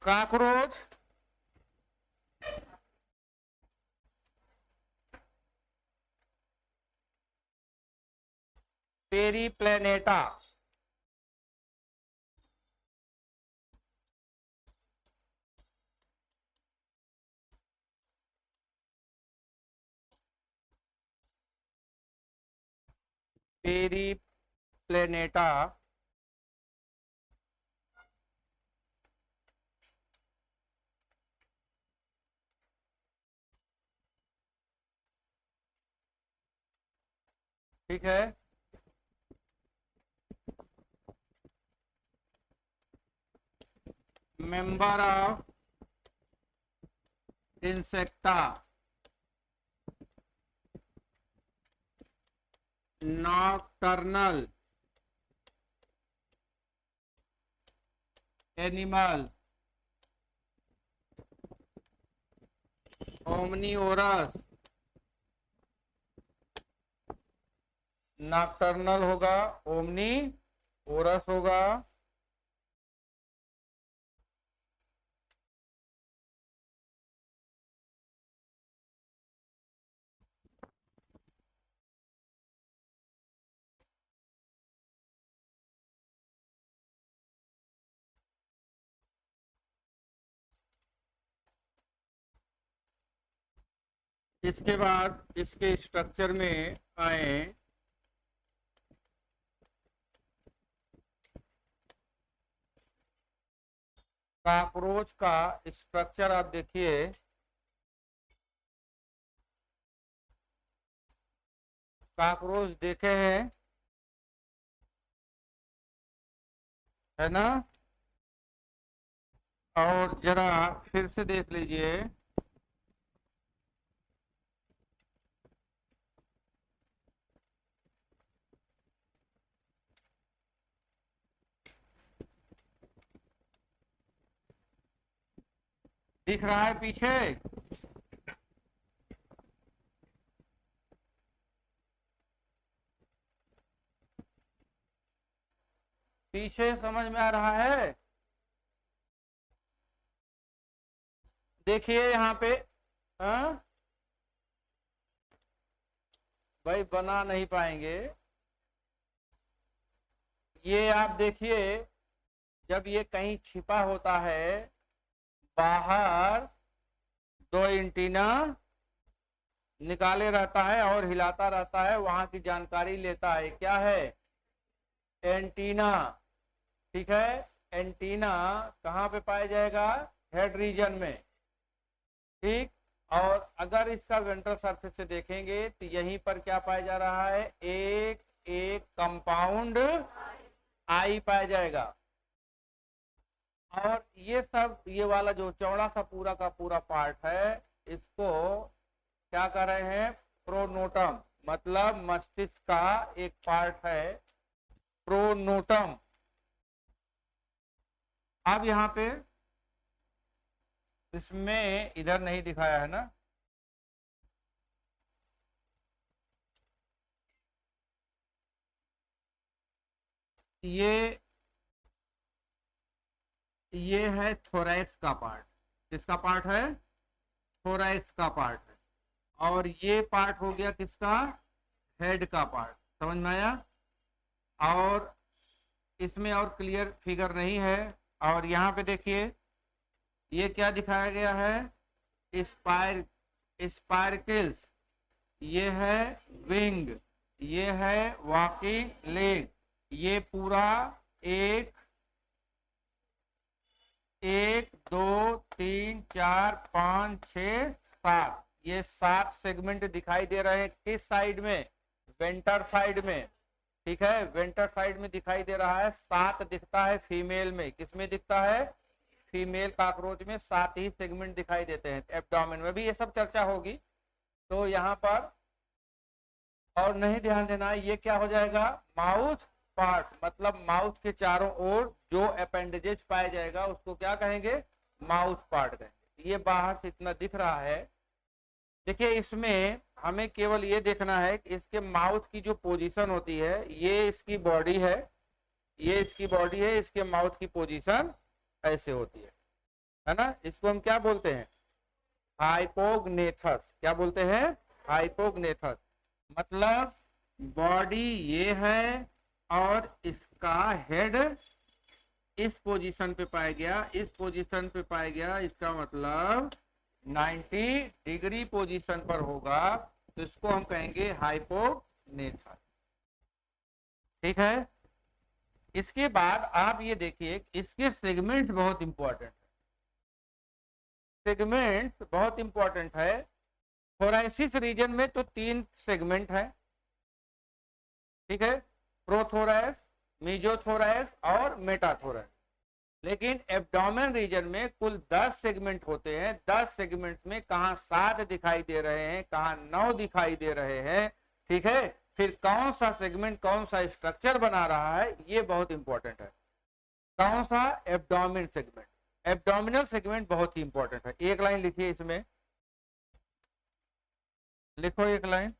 Cockroach Periplaneta, Periplaneta ठीक है। Member of insecta, nocturnal animal, ओमनीओरस, nocturnal होगा, ओमनी ओरस होगा, इसके बाद इसके स्ट्रक्चर में आए, कॉकरोच का स्ट्रक्चर आप देखिए, कॉकरोच देखे हैं, है ना। और जरा फिर से देख लीजिए, दिख रहा है पीछे, पीछे समझ में आ रहा है। देखिए यहाँ पे, हाँ भाई बना नहीं पाएंगे। ये आप देखिए, जब ये कहीं छिपा होता है, बाहर दो एंटीना निकाले रहता है और हिलाता रहता है, वहां की जानकारी लेता है, क्या है, एंटीना। ठीक है, एंटीना कहाँ पे पाया जाएगा, हेड रीजन में, ठीक। और अगर इसका वेंट्रल सरफेस से देखेंगे तो यहीं पर क्या पाया जा रहा है, एक एक कंपाउंड आई पाया जाएगा। और ये सब, ये वाला जो चौड़ा सा पूरा का पूरा पार्ट है, इसको क्या कर रहे हैं, प्रोनोटम, मतलब मस्तिष्क का एक पार्ट है, प्रोनोटम। अब यहाँ पे इसमें इधर नहीं दिखाया है ना, ये है थोरैक्स का पार्ट। किसका पार्ट है, थोरैक्स का पार्ट है। और ये पार्ट हो गया किसका, हेड का पार्ट। समझ में आया। और इसमें और क्लियर फिगर नहीं है। और यहाँ पे देखिए, ये क्या दिखाया गया है, स्पाइरकिल्स, ये है विंग, ये है वॉकिंग लेग, ये पूरा एक एक दो तीन चार पाँच छ सात, ये 7 सेगमेंट दिखाई दे रहे हैं। किस साइड में, वेंटर साइड में। ठीक है, वेंटर साइड में दिखाई दे रहा है। 7 दिखता है फीमेल में, किसमें दिखता है, फीमेल कॉकरोच में 7 ही सेगमेंट दिखाई देते हैं। एब्डोमेन में भी ये सब चर्चा होगी। तो यहाँ पर और नहीं ध्यान देना, ये क्या हो जाएगा, माउथ पार्ट, मतलब माउथ के चारों ओर जो अपेंडेजेज पाया जाएगा उसको क्या कहेंगे, माउथ पार्ट कहेंगे। ये बाहर से इतना दिख रहा है। देखिए, इसमें हमें केवल ये देखना है कि इसके माउथ की जो पोजीशन होती है, ये इसकी बॉडी है, ये इसकी बॉडी है, इसके माउथ की पोजीशन ऐसे होती है है ना, इसको हम क्या बोलते हैं, हाइपोग्नेथस। क्या बोलते हैं, हाइपोग्नेथस। मतलब बॉडी ये है और इसका हेड इस पोजीशन पे पाया गया, इस पोजीशन पे पाया गया, इसका मतलब 90 डिग्री पोजीशन पर होगा, तो इसको हम कहेंगे हाइपोग्नेथस। ठीक है। इसके बाद आप ये देखिए, इसके सेगमेंट्स बहुत इंपॉर्टेंट है, सेगमेंट्स बहुत इंपॉर्टेंट है। थोरैसिस रीजन में तो 3 सेगमेंट है, ठीक है, प्रोथोरैक्स, मेसोथोरैक्स और मेटाथोरैक्स। लेकिन एब्डोमेन रीजन में कुल 10 सेगमेंट होते हैं। 10 सेगमेंट में कहाँ 7 दिखाई दे रहे हैं, कहाँ 9 दिखाई दे रहे हैं, ठीक है। फिर कौन सा सेगमेंट कौन सा स्ट्रक्चर बना रहा है, ये बहुत इंपॉर्टेंट है। कौन सा, एब्डोमेन सेगमेंट। एब्डोमिनल सेगमेंट बहुत ही इंपॉर्टेंट है। एक लाइन लिखिए, इसमें लिखो एक line,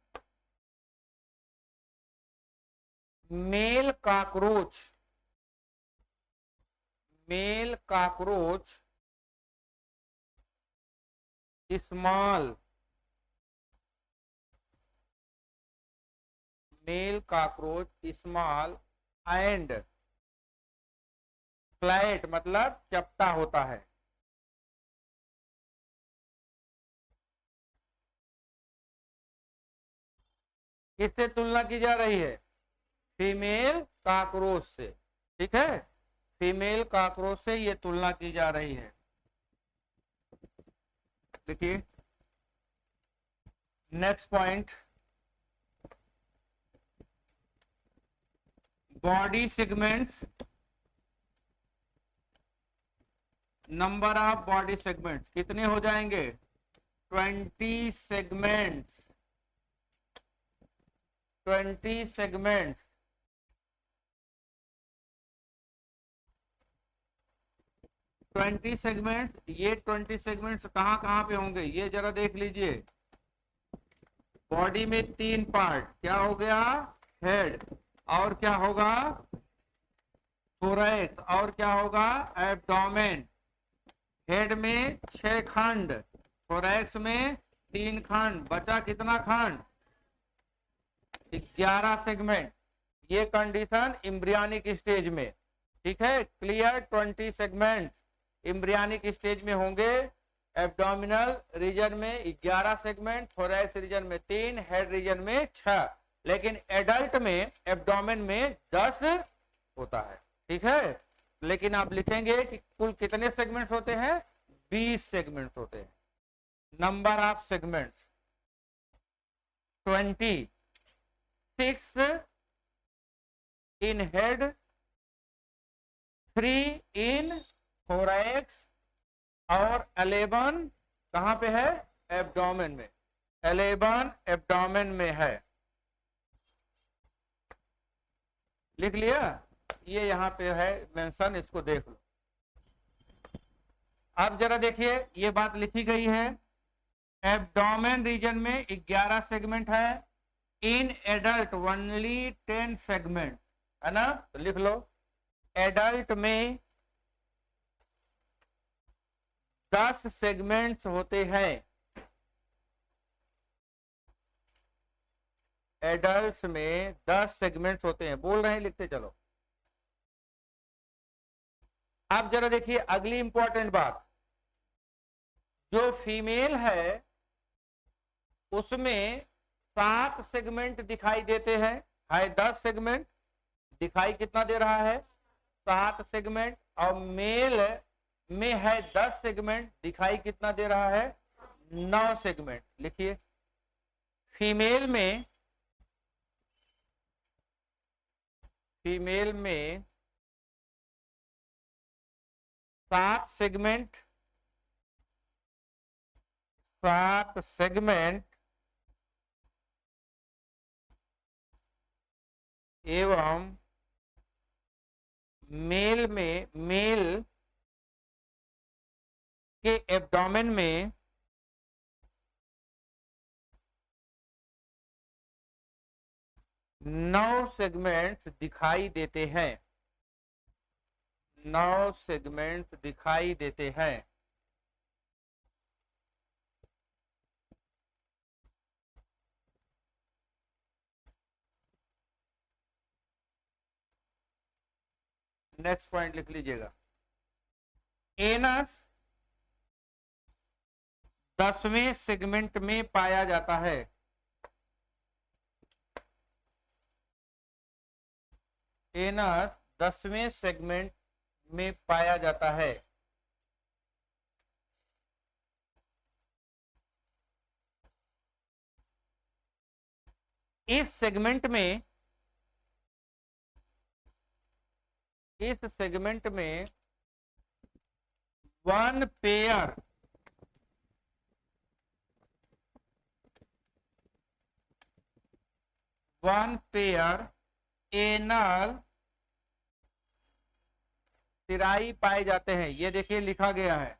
male cockroach, male cockroach small, male cockroach small and flat, मतलब चपटा होता है। किससे तुलना की जा रही है, फीमेल कॉकरोच से, ठीक है, फीमेल कॉकरोच से ये तुलना की जा रही है। देखिए next point, body segments, number of body segments कितने हो जाएंगे, 20 सेगमेंट्स, 20 सेगमेंट्स। ये 20 सेगमेंट्स कहाँ कहाँ पे होंगे, ये जरा देख लीजिए। बॉडी में 3 पार्ट, क्या हो गया, हेड, और क्या होगा, थोरैक्स, और क्या होगा, एब्डोमेन। हेड में 6 खंड, थोरैक्स में 3 खंड, बचा कितना खंड, 11 सेगमेंट। ये कंडीशन एम्ब्रियोनिक स्टेज में, ठीक है, क्लियर। 20 सेगमेंट्स एम्ब्रियोनिक स्टेज में होंगे। एब्डोमिनल रीजन में 11 सेगमेंट, थोरैक्स रीजन में 3, हेड रीजन में 6। लेकिन एडल्ट में एब्डोमेन में 10 होता है, ठीक है। लेकिन आप लिखेंगे कि कुल कितने सेगमेंट्स होते हैं, 20 सेगमेंट्स होते हैं। Number of segments 20, 6 in head, 3 in thorax और 11 कहां पे है, एब्डोमेन में। 11 एब्डोमेन में है, लिख लिया, ये यहां पे है मेंशन, इसको देख लो। अब जरा देखिए, ये बात लिखी गई है, एब्डोमेन रीजन में 11 सेगमेंट है, इन एडल्ट ओनली 10 सेगमेंट, है ना, तो लिख लो, एडल्ट में 10 सेगमेंट्स होते हैं, एडल्ट्स में 10 सेगमेंट्स होते हैं। बोल रहे हैं, लिखते चलो। अब जरा देखिए अगली इंपॉर्टेंट बात, जो फीमेल है उसमें 7 सेगमेंट दिखाई देते हैं, है 10 सेगमेंट, दिखाई कितना दे रहा है, 7 सेगमेंट। और मेल में है 10 सेगमेंट, दिखाई कितना दे रहा है, 9 सेगमेंट। लिखिए, फीमेल में 7 सेगमेंट, 7 सेगमेंट एवं मेल के एब्डोमेन में 9 सेगमेंट्स दिखाई देते हैं, 9 सेगमेंट्स दिखाई देते हैं। नेक्स्ट पॉइंट लिख लीजिएगा। एनस 10वें सेगमेंट में पाया जाता है। एनस 10वें सेगमेंट में पाया जाता है। इस सेगमेंट में वन पेयर एनल सिराई पाए जाते हैं। ये देखिए लिखा गया है,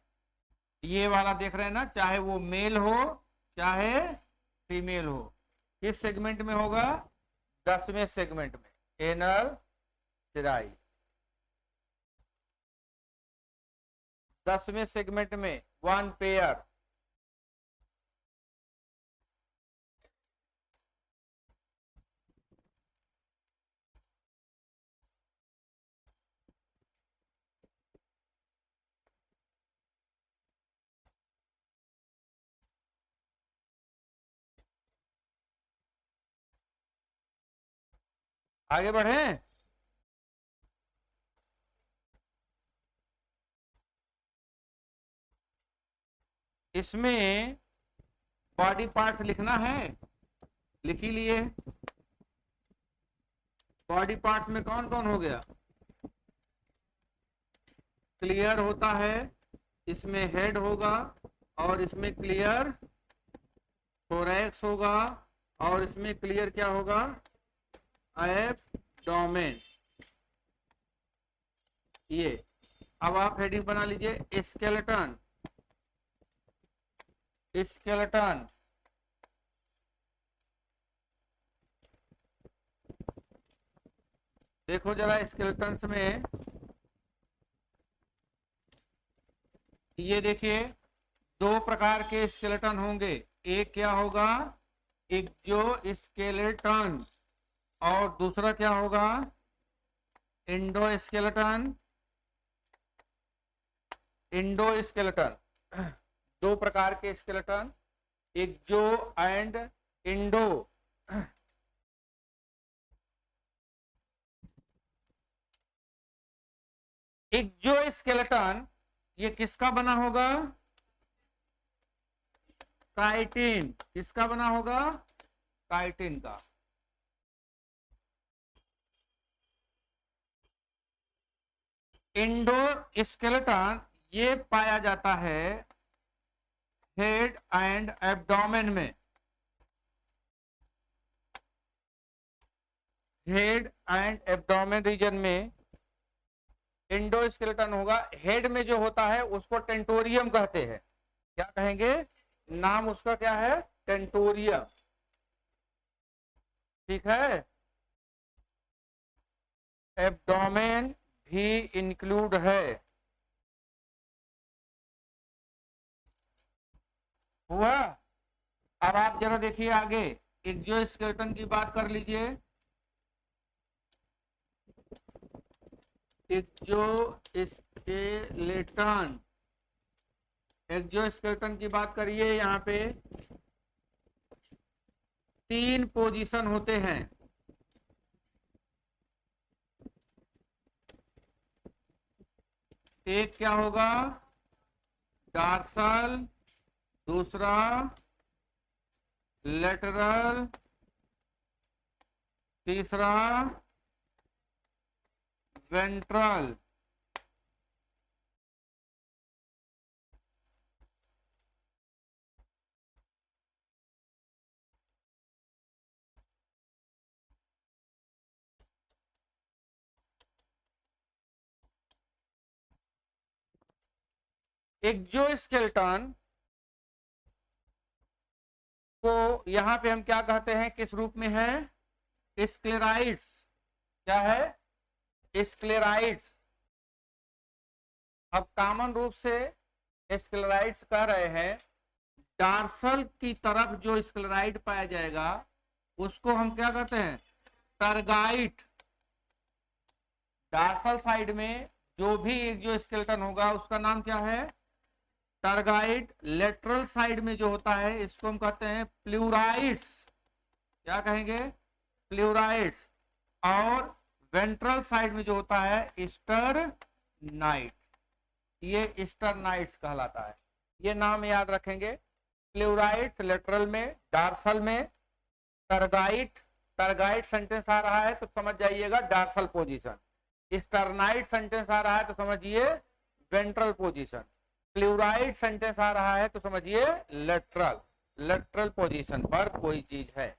ये वाला देख रहे हैं ना, चाहे वो मेल हो चाहे फीमेल हो। किस सेगमेंट में होगा? 10वें सेगमेंट में एनल सिराई। 10वें सेगमेंट में वन पेयर। आगे बढ़े। इसमें बॉडी पार्ट्स लिखना है, लिख ही लिए। बॉडी पार्ट्स में कौन कौन हो गया? क्लियर होता है, इसमें हेड होगा, और इसमें क्लियर थोरैक्स होगा, और इसमें क्लियर क्या होगा? एब्डोमेन। ये अब आप हेडिंग बना लीजिए, स्केलेटन। स्केलेटन देखो जरा, स्केलेटन में ये देखिए दो प्रकार के स्केलेटन होंगे। एक क्या होगा? एक्सोस्केलेटन, और दूसरा क्या होगा? इंडोस्केलेटन। दो प्रकार के skeleton, exo and endo. Exoskeleton ये किसका बना होगा? काइटिन। किसका बना होगा? काइटिन का। इंडोस्केलेटन ये पाया जाता है हेड एंड एब्डोमेन में। हेड एंड एब्डोमेन रीजन में इंडोस्केलेटन होगा। हेड में जो होता है उसको टेंटोरियम कहते हैं। क्या कहेंगे? नाम उसका क्या है? टेंटोरियम। ठीक है। एब्डोमेन भी इंक्लूड है। हुआ। अब आप जरा देखिए आगे, एक्सोस्केलेटन की बात कर लीजिए। एक्सोस्केलेटन की बात करिए। यहाँ पे 3 पोजीशन होते हैं। एक क्या होगा? डार्सल, दूसरा लेटरल, तीसरा वेंट्रल। एक्सोस्केलेटन को यहां पे हम क्या कहते हैं? किस रूप में है? स्क्लेराइड्स। क्या है? स्क्लेराइड्स। अब कॉमन रूप से स्क्लेराइड्स कह रहे हैं। डार्सल की तरफ जो स्क्लेराइड पाया जाएगा उसको हम क्या कहते हैं? टरगाइट। डार्सल साइड में जो भी एक जो स्केलेटन होगा उसका नाम क्या है, टरगाइड। लेटरल साइड में जो होता है इसको हम कहते हैं प्लूराइड्स। क्या कहेंगे, प्लूराइड्स। और वेंट्रल साइड में जो होता है स्टरनाइट, ये स्टरनाइट्स कहलाता है। ये नाम याद रखेंगे, प्लूराइड्स लेटरल में, डार्सल में, टरगाइट। टरगाइट सेंटेंस आ रहा है तो समझ जाइएगा डार्सल पोजीशन, स्टरनाइट सेंटेंस आ रहा है तो समझिए वेंट्रल पोजीशन, प्लूराइड सेंटेंस आ रहा है तो समझिए लेटरल, लेटरल पोजीशन पर कोई चीज है।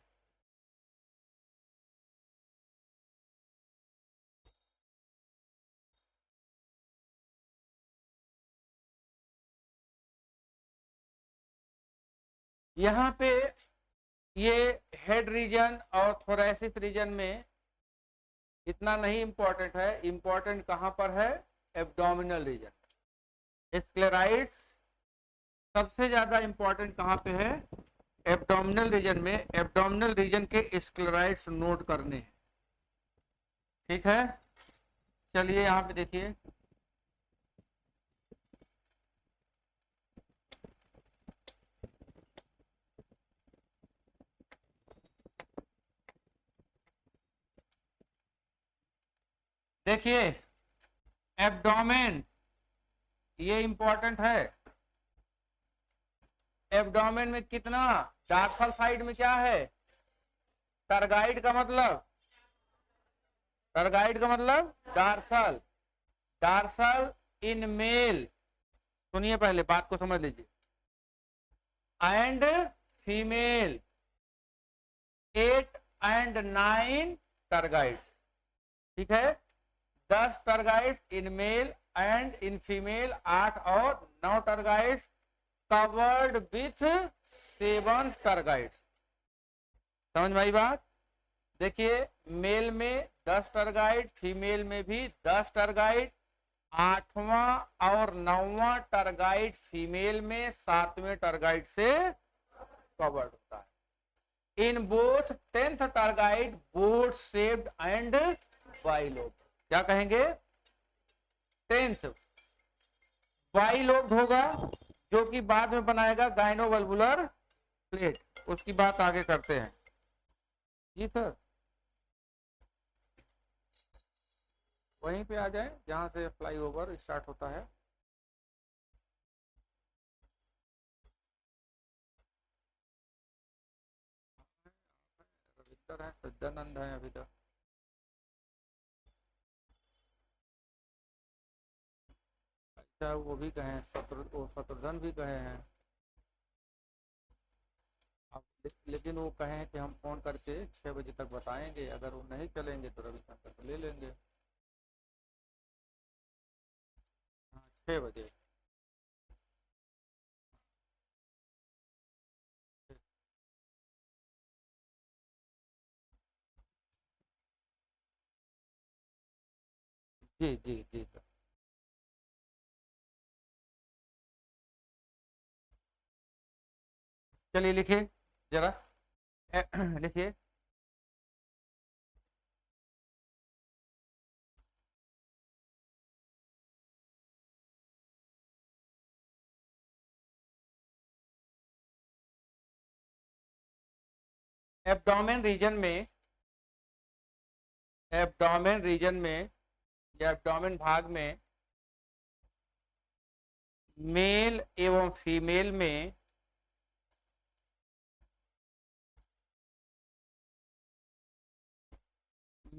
यहाँ पे ये हेड रीजन और थोरेसिस रीजन में इतना नहीं इंपॉर्टेंट है, इंपॉर्टेंट कहां पर है, एब्डोमिनल रीजन। स्क्लेराइड्स सबसे ज्यादा इंपॉर्टेंट कहां पे है, एब्डोमिनल रीजन में। एब्डोमिनल रीजन के स्क्लेराइड्स नोट करने हैं, ठीक है। चलिए यहाँ पे देखिए, देखिए एब्डोमेन, ये इंपॉर्टेंट है। एब्डोमेन में कितना, डार्सल साइड में क्या है, टरगाइड का मतलब, टरगाइड का मतलब डार्सल। डार्सल इन मेल, सुनिए पहले बात को समझ लीजिए, एंड फीमेल 8 and 9 टरगाइड्स, ठीक है। 10 टरगाइड्स in male and in female 8 और 9 टरगाइड्स कवर्ड विथ 7 टरगाइड्स। समझ में आई बात। देखिए मेल में 10 टरगाइड, फीमेल में भी 10 टरगाइड, 8वां और 9वां टरगाइड फीमेल में 7वें टरगाइड से कवर्ड होता है। In both 10th tergite board shaped and bilobe, क्या कहेंगे, 10th बाइलोब होगा जो कि बाद में बनाएगा गाइनोवल्वुलर प्लेट, उसकी बात आगे करते हैं। जी सर, वहीं पे आ जाए जहां से फ्लाईओवर स्टार्ट होता है। रविंदर है, सज्जानंद है अभी तक। अच्छा वो भी कहे हैं, शत्रुघ्न भी कहे हैं। अब लेकिन वो कहें कि हम फोन करके 6 बजे तक बताएंगे, अगर वो नहीं चलेंगे तो रविशंकर को ले लेंगे। हाँ 6 बजे। जी जी जी सर। चलिए लिखिए जरा, लिखिए एब्डोमेन रीजन में, एब्डोमेन रीजन में या एब्डोमेन भाग में मेल एवं फीमेल में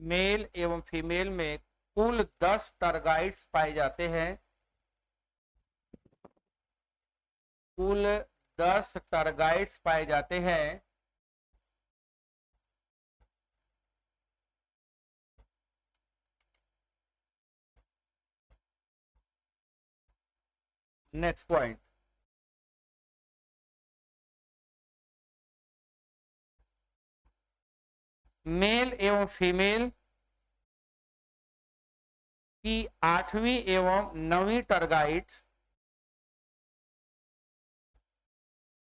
मेल एवं फीमेल में कुल 10 टरगाइड्स पाए जाते हैं। कुल 10 टरगाइड्स पाए जाते हैं। नेक्स्ट पॉइंट, मेल एवं फीमेल की 8वीं एवं 9वीं टरगाइड्स,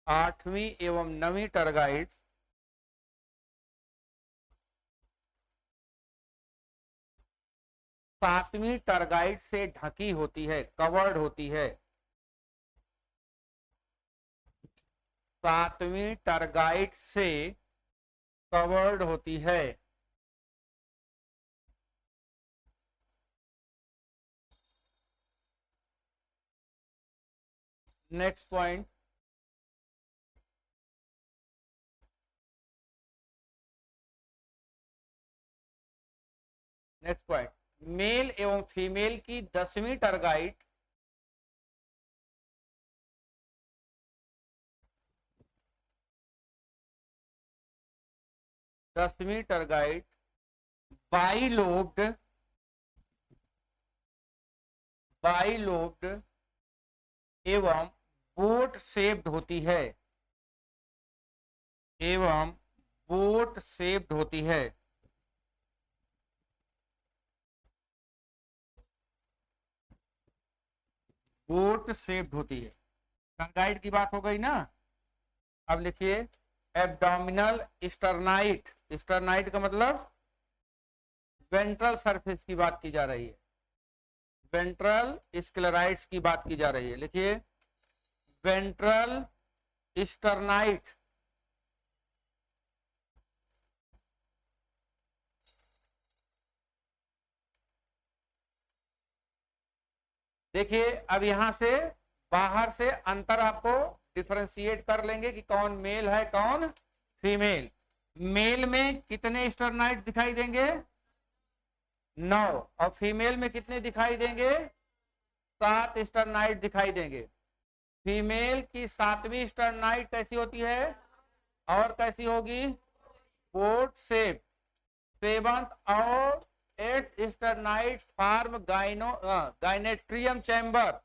8वीं एवं 9वीं टरगाइड्स सातवीं टरगाइट से ढकी होती है, कवर्ड होती है। सातवीं टरगाइट से कवर्ड होती है। नेक्स्ट पॉइंट, मेल एवं फीमेल की 10वीं टरगाइट बाइलोब्ड एवं बोट शेप्ड होती है, बोट शेप्ड होती है। टरगाइट की बात हो गई ना। अब लिखिए एब्डोमिनल स्टर्नाइट, स्टर्नाइट का मतलब वेंट्रल सरफेस की बात की जा रही है, वेंट्रल स्क्लेराइड्स की बात की जा रही है। लिखिए वेंट्रल स्टर्नाइट, देखिए अब यहां से बाहर से अंतर आपको डिफरेंशिएट कर लेंगे कि कौन मेल है कौन फीमेल। मेल में कितने स्टर्नाइट दिखाई देंगे? 9। और फीमेल में कितने दिखाई देंगे? 7 स्टर्नाइट दिखाई देंगे। फीमेल की 7वीं स्टर्नाइट कैसी होती है और कैसी होगी? Boat shape. 7th और 8th स्टर्नाइट फार्म गाइनेट्रियम चैम्बर।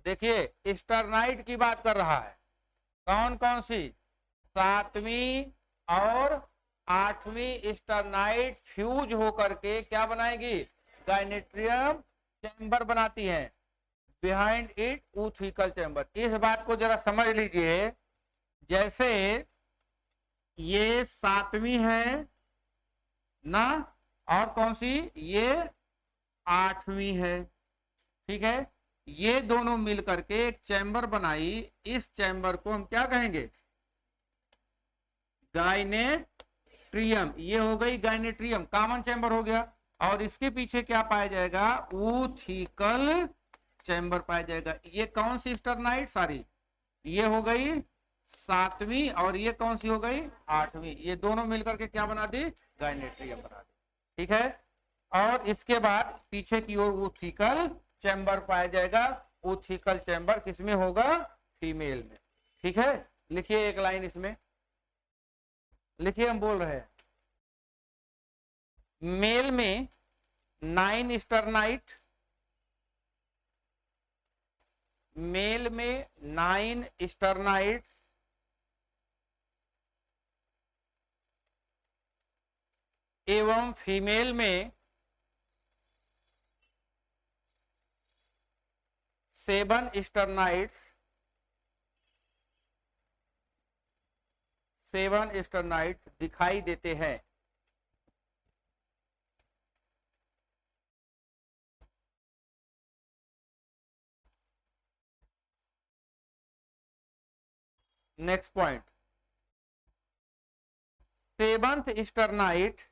देखिए स्टर्नाइट की बात कर रहा है, कौन कौन सी? 7वीं और 8वीं स्टर्नाइट फ्यूज होकर के क्या बनाएगी? गाइनेट्रियम चैम्बर बनाती है। Behind it oothecal chamber. इस बात को जरा समझ लीजिए, जैसे ये 7वीं है ना, और कौन सी? ये 8वीं है, ठीक है। ये दोनों मिल करके एक चैम्बर बनाई। इस चैम्बर को हम क्या कहेंगे? गाइनेट्रियम। ये हो गई गाइनेट्रियम, कॉमन चैम्बर हो गया। और इसके पीछे क्या पाया जाएगा? ऊथिकल चैम्बर पाया जाएगा। ये कौन सी स्टर्नाइट? सारी ये हो गई 7वीं और ये कौन सी हो गई? 8वीं। ये दोनों मिलकर के क्या बना दी? गाइनेट्रियम बना दी, ठीक है। और इसके बाद पीछे की ओर ऊथिकल चैम्बर पाया जाएगा। ऊथिकल चैम्बर किसमें होगा? फीमेल में, ठीक है। लिखिए एक लाइन इसमें लिखिए, हम बोल रहे हैं मेल में 9 स्टर्नाइट, मेल में 9 स्टर्नाइट्स एवं फीमेल में 7 स्टर्नाइट्स, 7 स्टर्नाइट्स दिखाई देते हैं। नेक्स्ट पॉइंट, 7th स्टर्नाइट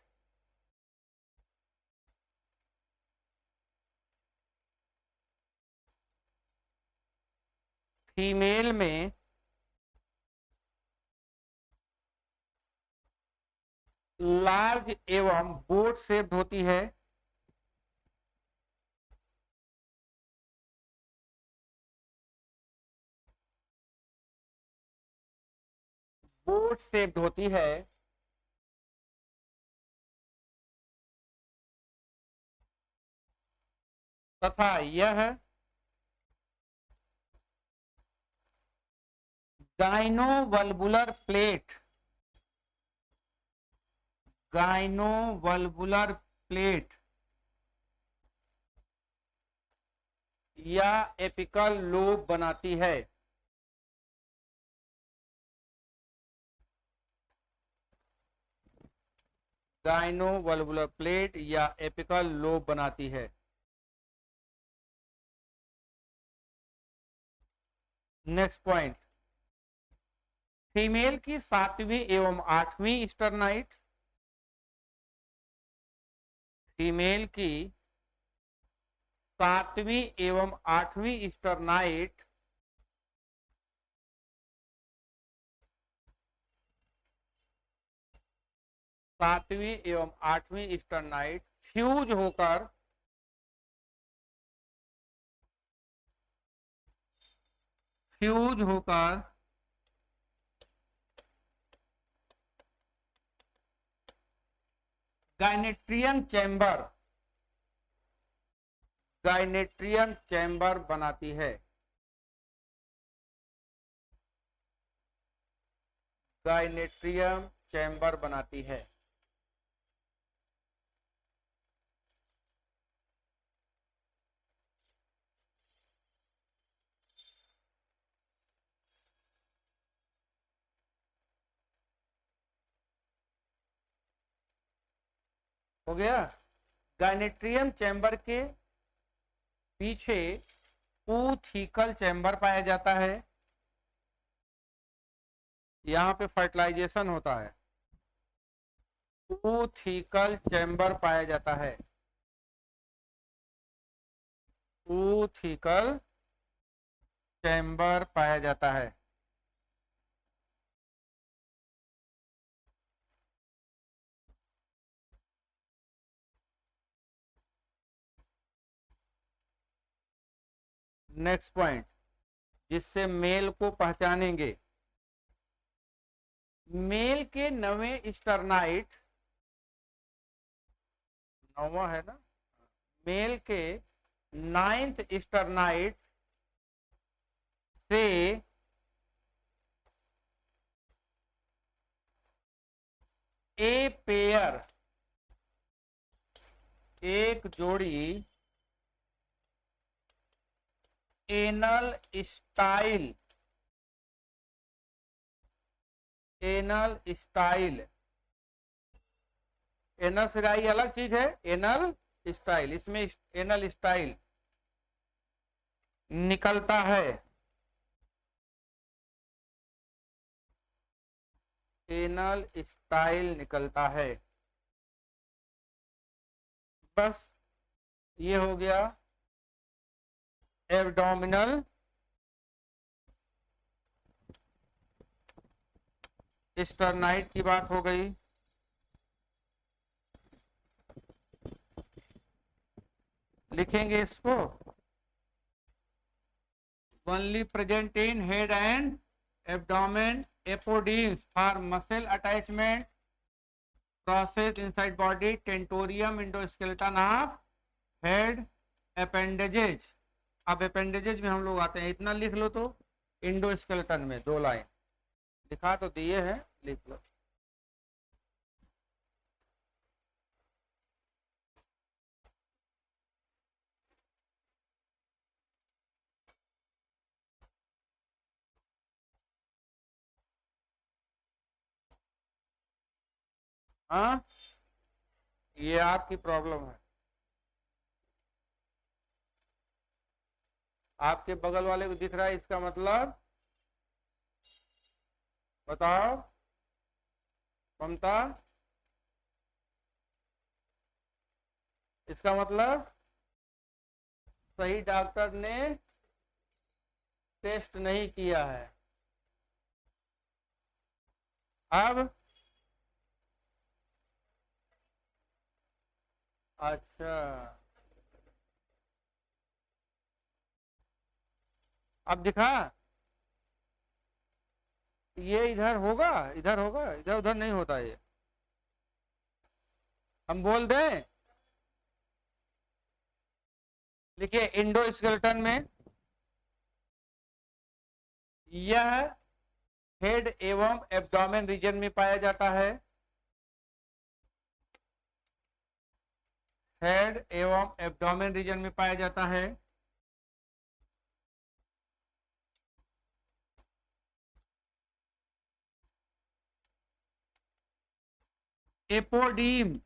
फीमेल में लार्ज एवं बोट शेप्ड होती है। बोट शेप्ड होती है तथा यह गाइनोवल्वुलर प्लेट, गाइनोवल्वुलर प्लेट या एपिकल लोब बनाती है। गाइनोवल्वुलर प्लेट या एपिकल लोब बनाती है। नेक्स्ट पॉइंट, फीमेल की 7वीं एवं 8वीं स्टर्नाइट, फीमेल की 7वीं एवं 8वीं स्टर्नाइट सातवीं एवं 8वीं स्टर्नाइट फ्यूज होकर गाइनेट्रियम चैम्बर बनाती है। गाइनेट्रियम चैम्बर बनाती है। हो गया। गाइनेट्रियम चैम्बर के पीछे ऊथिकल चैम्बर पाया जाता है। यहाँ पे फर्टिलाइजेशन होता है। ऊथिकल चैम्बर पाया जाता है। ऊथिकल चैम्बर पाया जाता है। नेक्स्ट पॉइंट, जिससे मेल को पहचानेंगे। मेल के 9वें स्टर्नाइट, 9वां है ना, मेल के 9th स्टर्नाइट से ए पेयर, एक जोड़ी anal style, anal style, anal cerci अलग चीज है, एनल स्टाइल, इसमें एनल स्टाइल निकलता है। एनल स्टाइल निकलता है। बस ये हो गया एब्डोमिनल स्टर्नाइट की बात हो गई। लिखेंगे इसको, only present in head and abdomen, apodemes for muscle attachment, process inside body, tentorium endoskeleton of head, appendages. अब अपेंडेजेज में हम लोग आते हैं, इतना लिख लो तो इंडोस्केलेटन में 2 लाइन दिखा तो दिए हैं, लिख लो। हाँ, ये आपकी प्रॉब्लम है। आपके बगल वाले को दिख रहा है, इसका मतलब बताओ ममता, इसका मतलब सही डॉक्टर ने टेस्ट नहीं किया है। अब अच्छा, अब दिखा, ये इधर होगा, इधर होगा, इधर उधर नहीं होता ये। हम बोल दें, देखिए इंडोस्केलेटन में यह हेड एवं एब्डोमेन रीजन में पाया जाता है। हेड एवं एब्डोमेन रीजन में पाया जाता है। एपोडीम,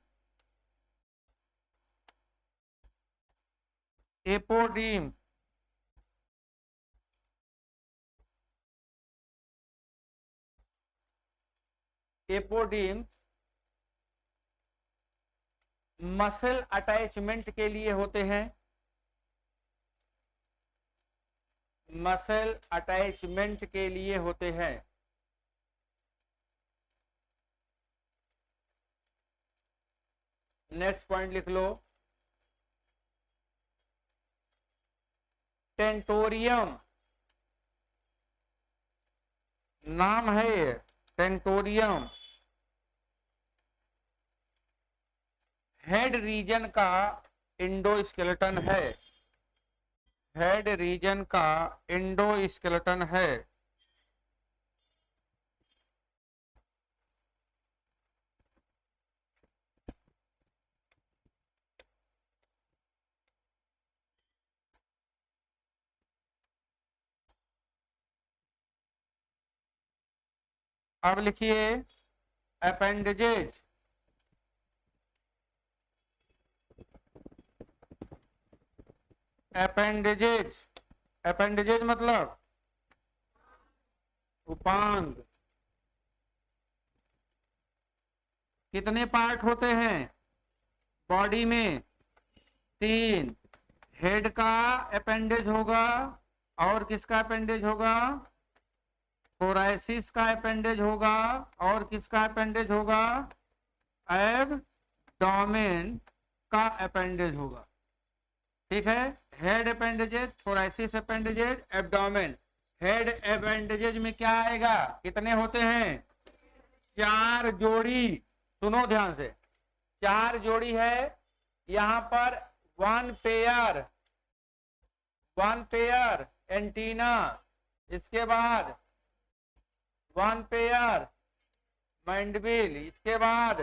एपोडीम, एपोडीम मसल अटैचमेंट के लिए होते हैं, मसल अटैचमेंट के लिए होते हैं। नेक्स्ट पॉइंट लिख लो, टेंटोरियम, नाम है ये टेंटोरियम, हेड रीजन का इंडोस्केलेटन है, हेड रीजन का इंडोस्केलेटन है। अब लिखिए अपेंडेजेज, अपेंडेजेज, अपेंडेजेज मतलब उपांग। कितने पार्ट होते हैं बॉडी में? 3। हेड का अपेंडेज होगा, और किसका अपेंडेज होगा? थोरैसिस का अपेंडेज होगा, और किसका अपेंडेज होगा? एब्डोमेन का अपेंडेज होगा। ठीक है, head appendages, thoracic appendages, abdomen. Head appendages में क्या आएगा? कितने होते हैं? 4 जोड़ी। सुनो ध्यान से, 4 जोड़ी है यहाँ पर। 1 पेयर, 1 पेयर एंटीना, इसके बाद 1 पेयर मैंडिबिल, इसके बाद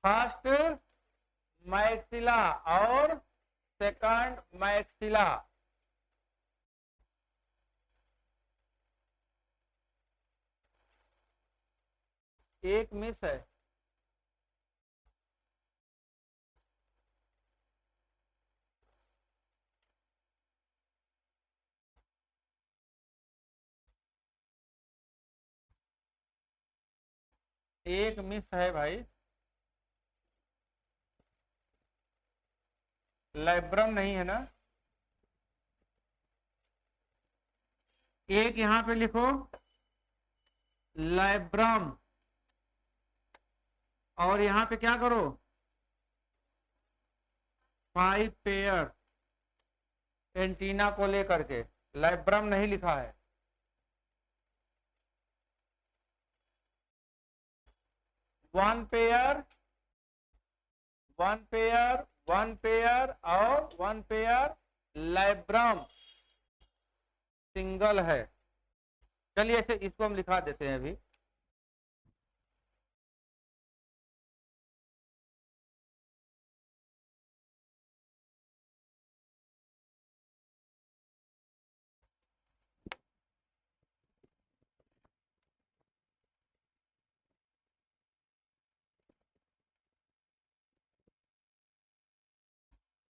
फर्स्ट मैक्सिला और सेकंड मैक्सिला। एक मिस है, एक मिस है भाई। लाइब्रम नहीं है ना? एक यहां पे लिखो लाइब्रम, और यहां पे क्या करो? 5 पेयर एंटीना को लेकर के। लाइब्रम नहीं लिखा है। वन पेयर, 1 पेयर, 1 पेयर और 1 पेयर लाइब्रम सिंगल है। चलिए ऐसे इसको हम लिखा देते हैं अभी।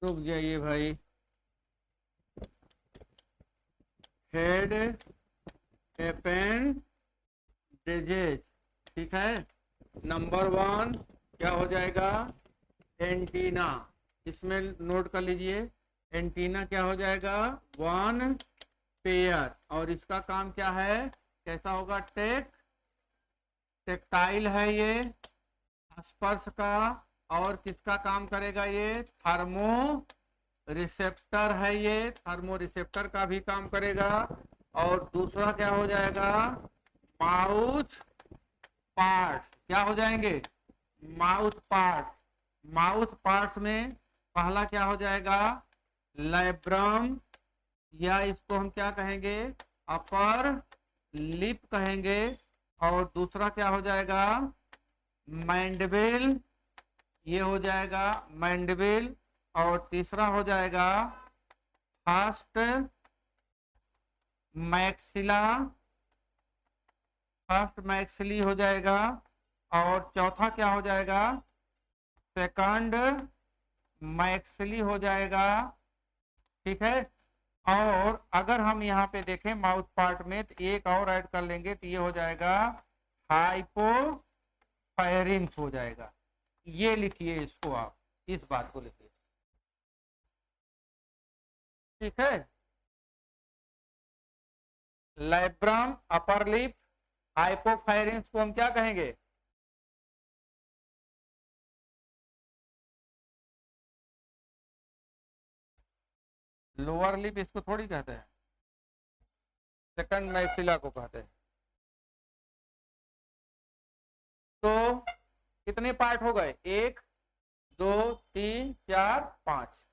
रुक जाइए भाई। हेड अपेंडेजेज, ठीक है। नंबर 1 क्या हो जाएगा? एंटीना। इसमें नोट कर लीजिए, एंटीना क्या हो जाएगा? 1 पेयर। और इसका काम क्या है? कैसा होगा? टेक्टाइल है ये, स्पर्श का। और किसका काम करेगा? ये थर्मो रिसेप्टर है, ये थर्मो रिसेप्टर का भी काम करेगा। और दूसरा क्या हो जाएगा? Mouth parts. क्या हो जाएंगे? Mouth part. माउथ पार्ट्स में पहला क्या हो जाएगा? लाइब्रम, या इसको हम क्या कहेंगे? अपर लिप कहेंगे। और दूसरा क्या हो जाएगा? मैंडिबिल, ये हो जाएगा मैंडिबिल। और तीसरा हो जाएगा फर्स्ट मैक्सिला, फर्स्ट मैक्सिली हो जाएगा। और चौथा क्या हो जाएगा, सेकंड मैक्सिली हो जाएगा। ठीक है, और अगर हम यहाँ पे देखें माउथ पार्ट में तो एक और ऐड कर लेंगे तो ये हो जाएगा हाइपोफायरिंग्स हो जाएगा। ये लिखिए इसको, आप इस बात को लिखिए। ठीक है, लैब्रम, अपर लिप, हाइपोफायरिंग्स को हम क्या कहेंगे, लोअर लिप इसको थोड़ी कहते हैं, सेकंड मैक्सिला को कहते हैं। तो कितने पार्ट हो गए, 1 2 3 4 5।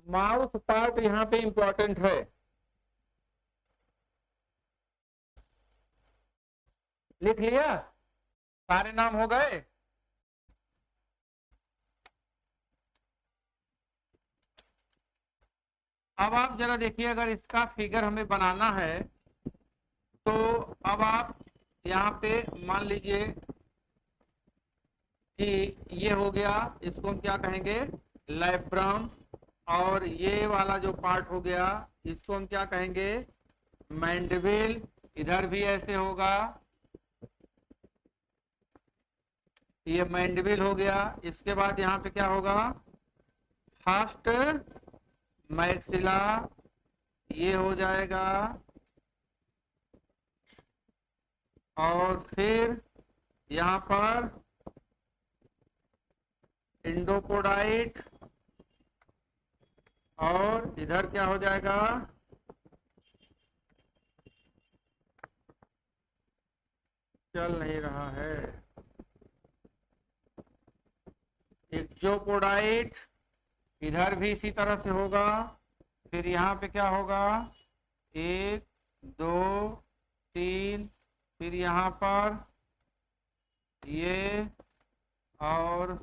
माउथ पार्ट यहाँ पे इंपॉर्टेंट है, लिख लिया, सारे नाम हो गए। अब आप जरा देखिए, अगर इसका फिगर हमें बनाना है तो अब आप यहाँ पे मान लीजिए कि ये हो गया, इसको हम क्या कहेंगे, लैब्रम। और ये वाला जो पार्ट हो गया इसको हम क्या कहेंगे, मैंडिबिल। इधर भी ऐसे होगा, ये मैंडिबिल हो गया। इसके बाद यहाँ पे क्या होगा, फर्स्ट मैक्सिला, ये हो जाएगा। और फिर यहाँ पर इंडोपोडाइट, और इधर क्या हो जाएगा, चल नहीं रहा है, एक्जोपोडाइट। इधर भी इसी तरह से होगा। फिर यहाँ पे क्या होगा, 1 2 3, फिर यहाँ पर ये, और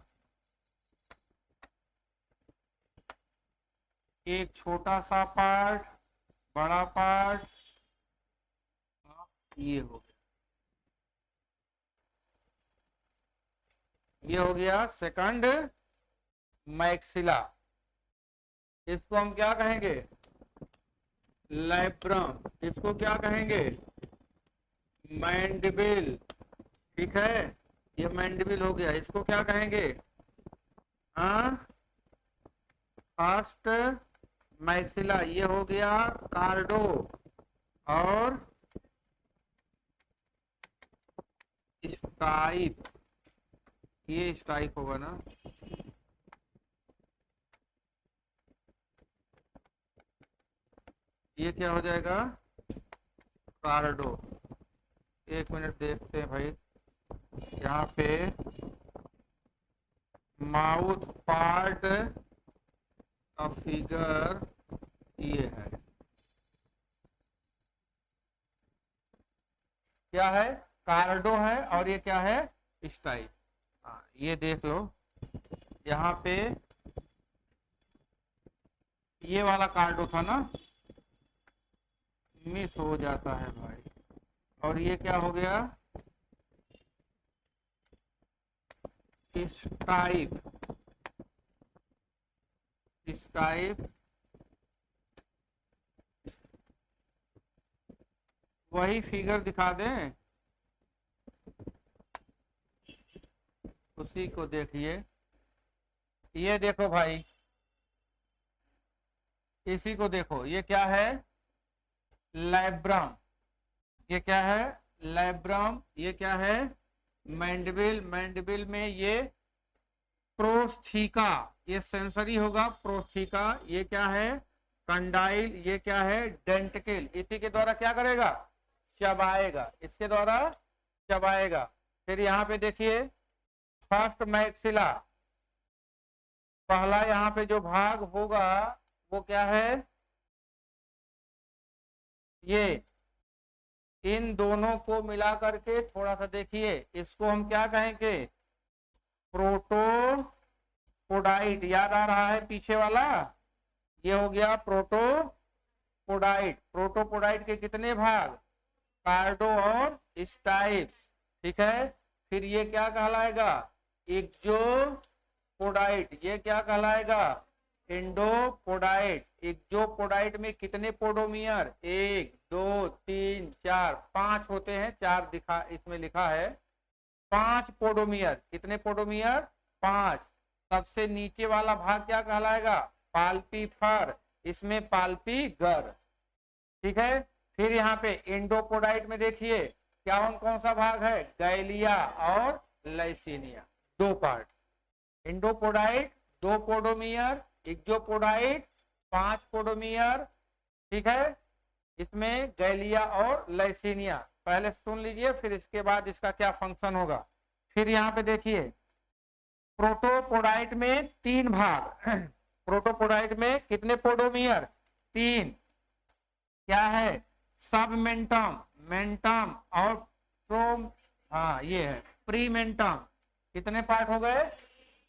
एक छोटा सा पार्ट, बड़ा पार्ट, ये हो गया, ये हो गया सेकंड मैक्सिला। इसको हम क्या कहेंगे, लैब्रम। इसको क्या कहेंगे, मैंडिबिल। ठीक है, ये मैंडिबिल हो गया। इसको क्या कहेंगे, हाँ, फर्स्ट मैक्सिला, ये हो गया कार्डो। और स्टाइप, ये स्टाइप होगा ना, ये क्या हो जाएगा, कार्डो। एक मिनट देखते हैं भाई, यहाँ पे माउथ पार्ट का फिगर ये है, क्या है, कार्डो है, और ये क्या है, स्टाइप। हाँ, ये देख लो, यहाँ पे ये वाला कार्डो था ना, मिस हो जाता है भाई। और ये क्या हो गया, स्टाइप। स्टाइप वही फिगर दिखा दें, उसी को देखिए। ये देखो भाई, इसी को देखो, ये क्या है, लैब्रम। ये क्या है, लैब्रम। ये क्या है, मैंडिबिल। मैंडिबिल में ये प्रोस्थीका, ये सेंसरी होगा, प्रोस्थीका। ये क्या है, कंडाइल। ये क्या है, डेंटिकल। इसी के द्वारा क्या करेगा, चबाएगा, इसके द्वारा चबाएगा। फिर यहाँ पे देखिए, फर्स्ट मैक्सिला, पहला यहाँ पे जो भाग होगा वो क्या है, ये इन दोनों को मिला करके थोड़ा सा देखिए, इसको हम क्या कहेंगे, प्रोटोपोडाइट। याद आ रहा है पीछे वाला, ये हो गया प्रोटोपोडाइट। प्रोटोपोडाइट के कितने भाग, कार्डो और स्टाइप्स, ठीक है। फिर ये क्या कहलाएगा, एक्जोपोडाइट। ये क्या कहलाएगा, एंडोपोडाइट। एक्जोपोडाइट में कितने पोडोमियर, 1 2 3 4 5 होते हैं, 4 दिखा इसमें लिखा है, 5 पोडोमियर। कितने पोडोमियर, 5। सबसे नीचे वाला भाग क्या कहलाएगा, पाल्पीफर, इसमें पाल्पीगर, ठीक है। फिर यहाँ पे एंडोपोडाइट में देखिए कौन सा भाग है, गैलिया और लाइसीनिया, 2 पार्ट। एंडोपोडाइट 2 पोडोमियर, एक्जोपोडाइट 5 पोडोमियर, ठीक है। इसमें गैलिया और लाइसीनिया, पहले सुन लीजिए फिर इसके बाद इसका क्या फंक्शन होगा। फिर यहाँ पे देखिए प्रोटोपोडाइट में 3 भाग प्रोटोपोडाइट में कितने पोडोमियर, 3। क्या है, सबमेंटम, मेंटम और प्रोम, हाँ ये है प्रीमेंटम। कितने पार्ट हो गए,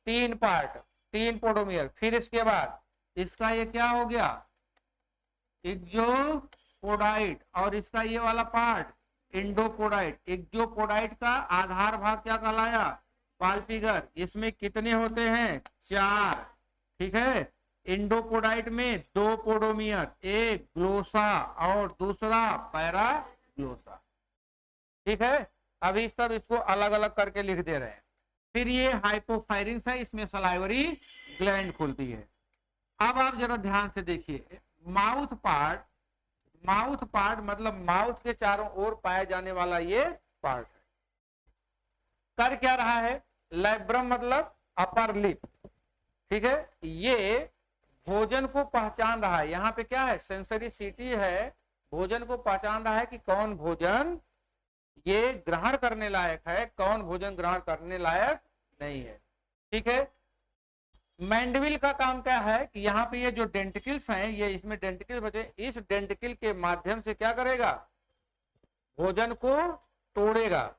3 पार्ट, 3 पोडोमियर। फिर इसके बाद इसका ये क्या हो गया, एक्जोपोडाइट, और इसका ये वाला पार्ट एंडोपोडाइट। एक्जोपोडाइट का आधार भाग क्या कहलाया, पाल्पीगर। इसमें कितने होते हैं, 4, ठीक है। एंडोपोडाइट में 2 पोडोमियर, एक ग्लोसा और दूसरा पैराग्लोसा, ठीक है। अभी सब इसको अलग अलग करके लिख दे रहे हैं। फिर ये हाइपोफायरिंग्स है, इसमें सलाइवरी ग्लैंड खुलती है। अब आप जरा ध्यान से देखिए, माउथ पार्ट, माउथ पार्ट मतलब माउथ के चारों ओर पाया जाने वाला ये पार्ट है। कर क्या रहा है, लैब्रम मतलब अपर लिप, ठीक है। ये भोजन को पहचान रहा है, यहाँ पे क्या है, सेंसरी सिटी है, भोजन को पहचान रहा है कि कौन भोजन ये ग्रहण करने लायक है, कौन भोजन ग्रहण करने लायक नहीं है, ठीक है। मैंडविल का काम क्या है कि यहाँ पे ये जो डेंटिकल्स हैं, ये इसमें डेंटिकल बचे, इस डेंटिकल के माध्यम से क्या करेगा, भोजन को तोड़ेगा।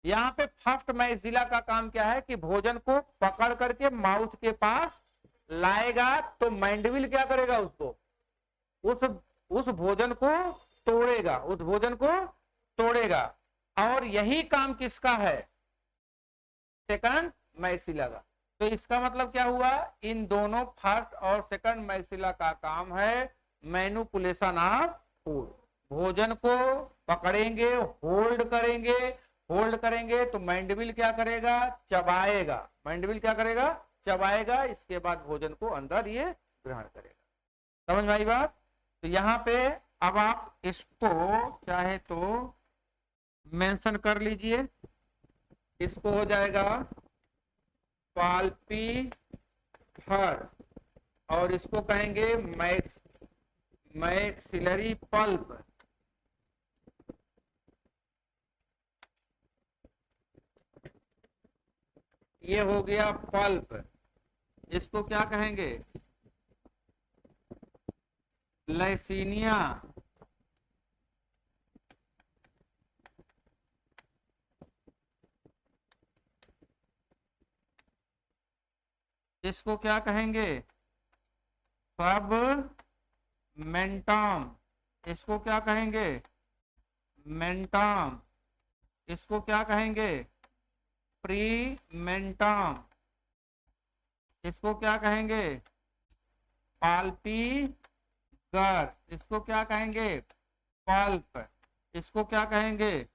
यहाँ पे फर्स्ट मैक्सिला का काम क्या है कि भोजन को पकड़ करके माउथ के पास लाएगा, तो मैंडविल क्या करेगा, उसको उस भोजन को तोड़ेगा, उस भोजन को तोड़ेगा। और यही काम किसका है, सेकंड मैक्सिला का। तो इसका मतलब क्या हुआ, इन दोनों फर्स्ट और सेकंड मैक्सिला का काम है मैनिपुलेशन ऑफ फूड। भोजन को पकड़ेंगे, होल्ड करेंगे, होल्ड करेंगे तो मैंडविल क्या करेगा, चबाएगा। मैंडविल क्या करेगा, चबाएगा, इसके बाद भोजन को अंदर ये ग्रहण करेगा। समझ में आई बात। तो यहाँ पे अब आप इसको चाहे तो मेंशन कर लीजिए, इसको हो जाएगा पाल्पीफर, और इसको कहेंगे मैक्सिलरी पल्प। ये हो गया पल्प, इसको क्या कहेंगे, लैसीनिया। इसको क्या कहेंगे, सब मेंटम। इसको क्या कहेंगे, मेंटम। इसको क्या कहेंगे, प्रीमेंटम। इसको क्या कहेंगे, पाल्पीगर। इसको क्या कहेंगे, पल्प। इसको क्या कहेंगे,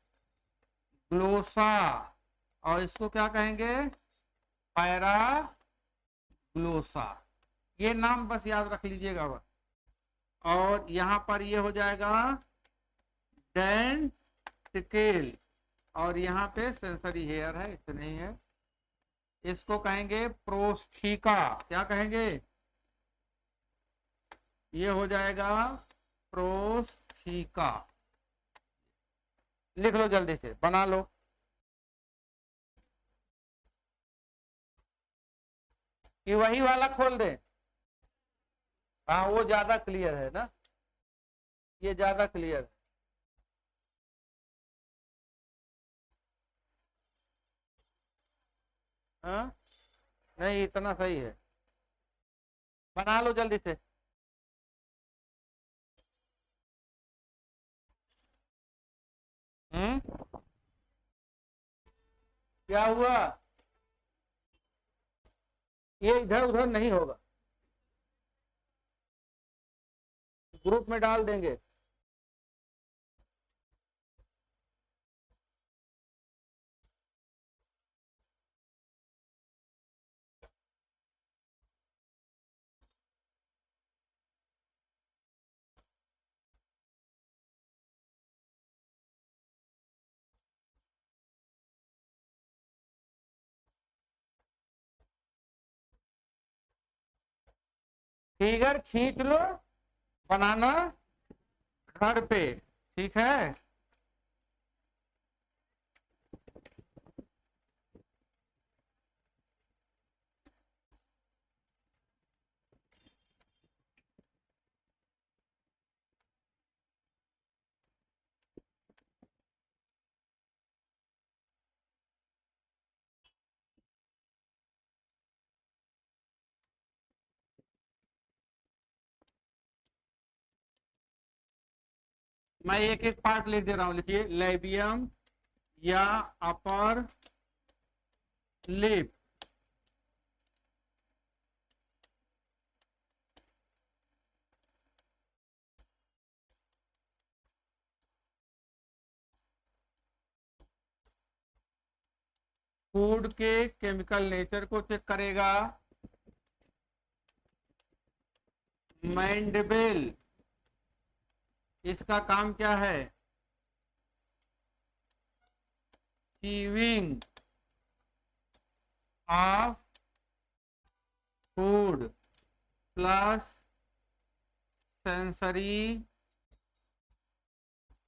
ग्लोसा। और इसको क्या कहेंगे, पैराग्लोसा। ये नाम बस याद रख लीजिएगा बस। और यहाँ पर ये हो जाएगा डेंटिकल, और यहाँ पे सेंसरी हेयर है, इतने ही है। इसको कहेंगे प्रोस्थीका। क्या कहेंगे, ये हो जाएगा प्रोस्थीका। लिख लो जल्दी से, बना लो। कि वही वाला खोल दें? हाँ वो ज्यादा क्लियर है ना, ये ज्यादा क्लियर है। हाँ नहीं इतना सही है, बना लो जल्दी से। हम्म, क्या हुआ? ये इधर उधर नहीं होगा, ग्रुप में डाल देंगे। फिगर खींच लो, बनाना घर पे, ठीक है। मैं एक एक पार्ट लिख दे रहा हूं, लिखिए लेबियम या अपर लिप, फूड के केमिकल नेचर को चेक करेगा। मैंडेबल, इसका काम क्या है? Chewing of food plus sensory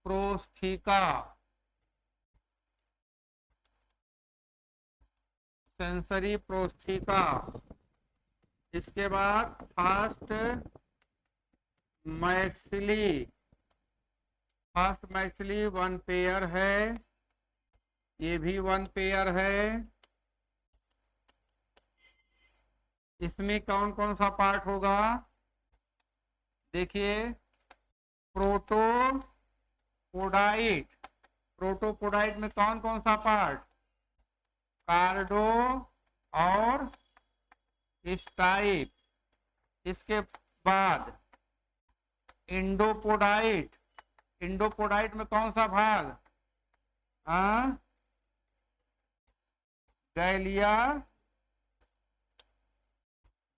prostheca, sensory prostheca. इसके बाद first maxillae, first maxillae 1 pair है, ये भी 1 पेयर है। इसमें कौन कौन सा पार्ट होगा? देखिए प्रोटोपोडाइट, प्रोटोपोडाइट में कौन कौन सा पार्ट? कार्डो और स्टाइप। इसके बाद इंडोपोडाइट, इंडोपोडाइट में कौन सा भाग? हाँ गैलिया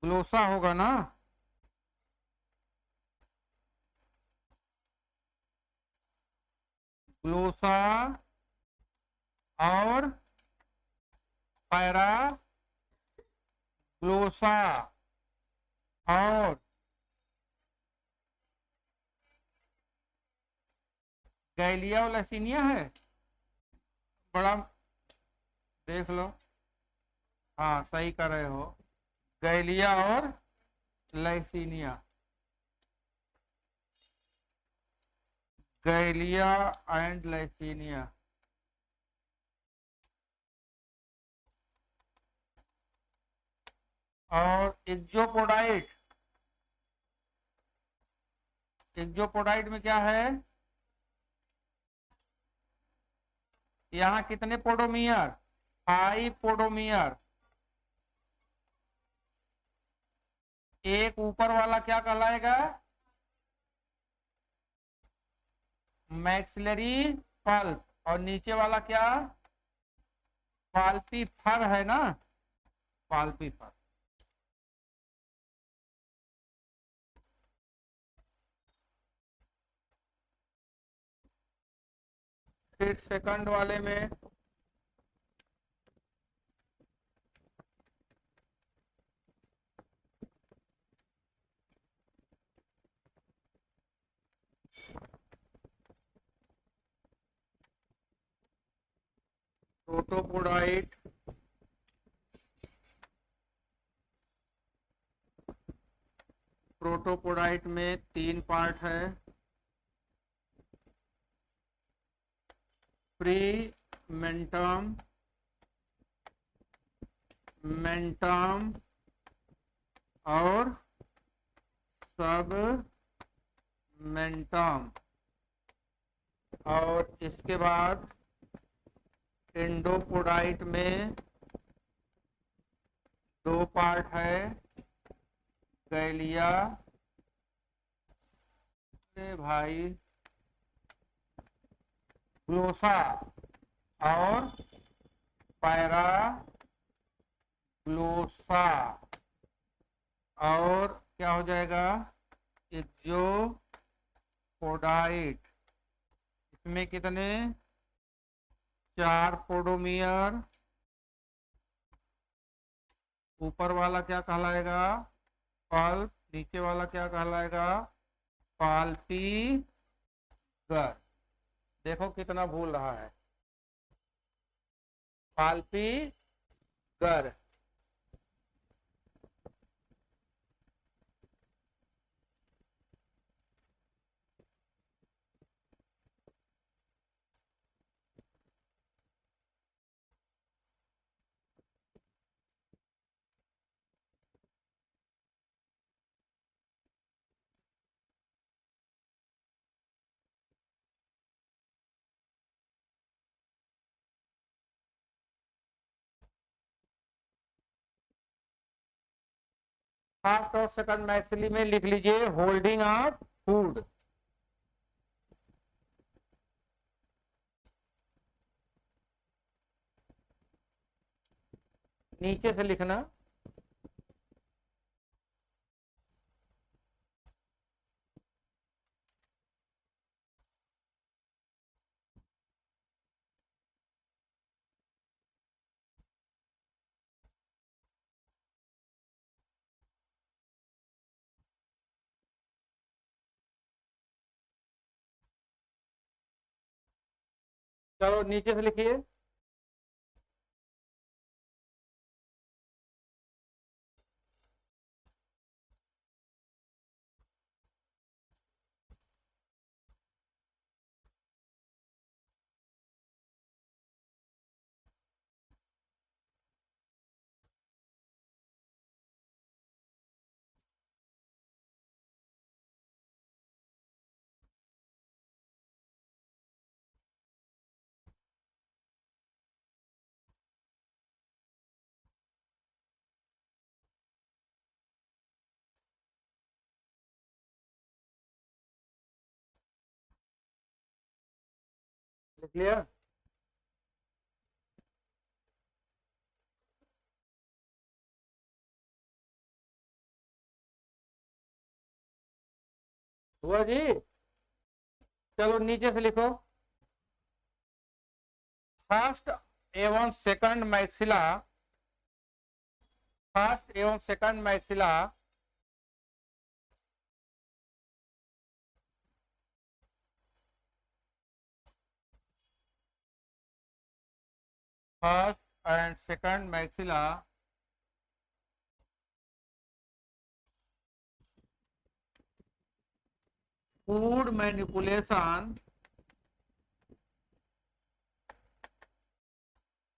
ग्लोसा होगा ना। ग्लोसा और पैरा ग्लोसा और गैलिया और लसीनिया है। बड़ा देख लो, हाँ सही कर रहे हो, गैलिया और लैसीनिया, गैलिया एंड लैसीनिया। और एक्जोपोडाइट, एक्जोपोडाइट में क्या है? यहाँ कितने पोडोमियर? 5 पोडोमियर। एक ऊपर वाला क्या कहलाएगा? मैक्सिलरी पल्प, और नीचे वाला क्या? पाल्पी फर है ना, पाल्पी फर। फिर सेकंड वाले में प्रोटोपोडाइट प्रोटोपोडाइट में 3 पार्ट है, प्री मेंटम, मेंटम और सब मेंटम। और इसके बाद एंडोपोडाइट में 2 पार्ट है, गैलिया, अरे भाई, ग्लोसा और पैरा ग्लोसा। और क्या हो जाएगा, एक्सोपोडाइट। इसमें कितने, 4 पोडोमियर। ऊपर वाला क्या कहलाएगा, पल्प। नीचे वाला क्या कहलाएगा, पाल्पीगर। देखो कितना भूल रहा है, पाल्पीगर। फर्स्ट और सेकंड मैक्सिली में लिख लीजिए होल्डिंग ऑफ फूड। नीचे से लिखना, चलो नीचे से लिखिए। लिख लिया। हुआ जी। चलो नीचे से लिखो, फर्स्ट एवं सेकंड मैक्सिला, फर्स्ट एवं second maxilla first and second maxilla food manipulation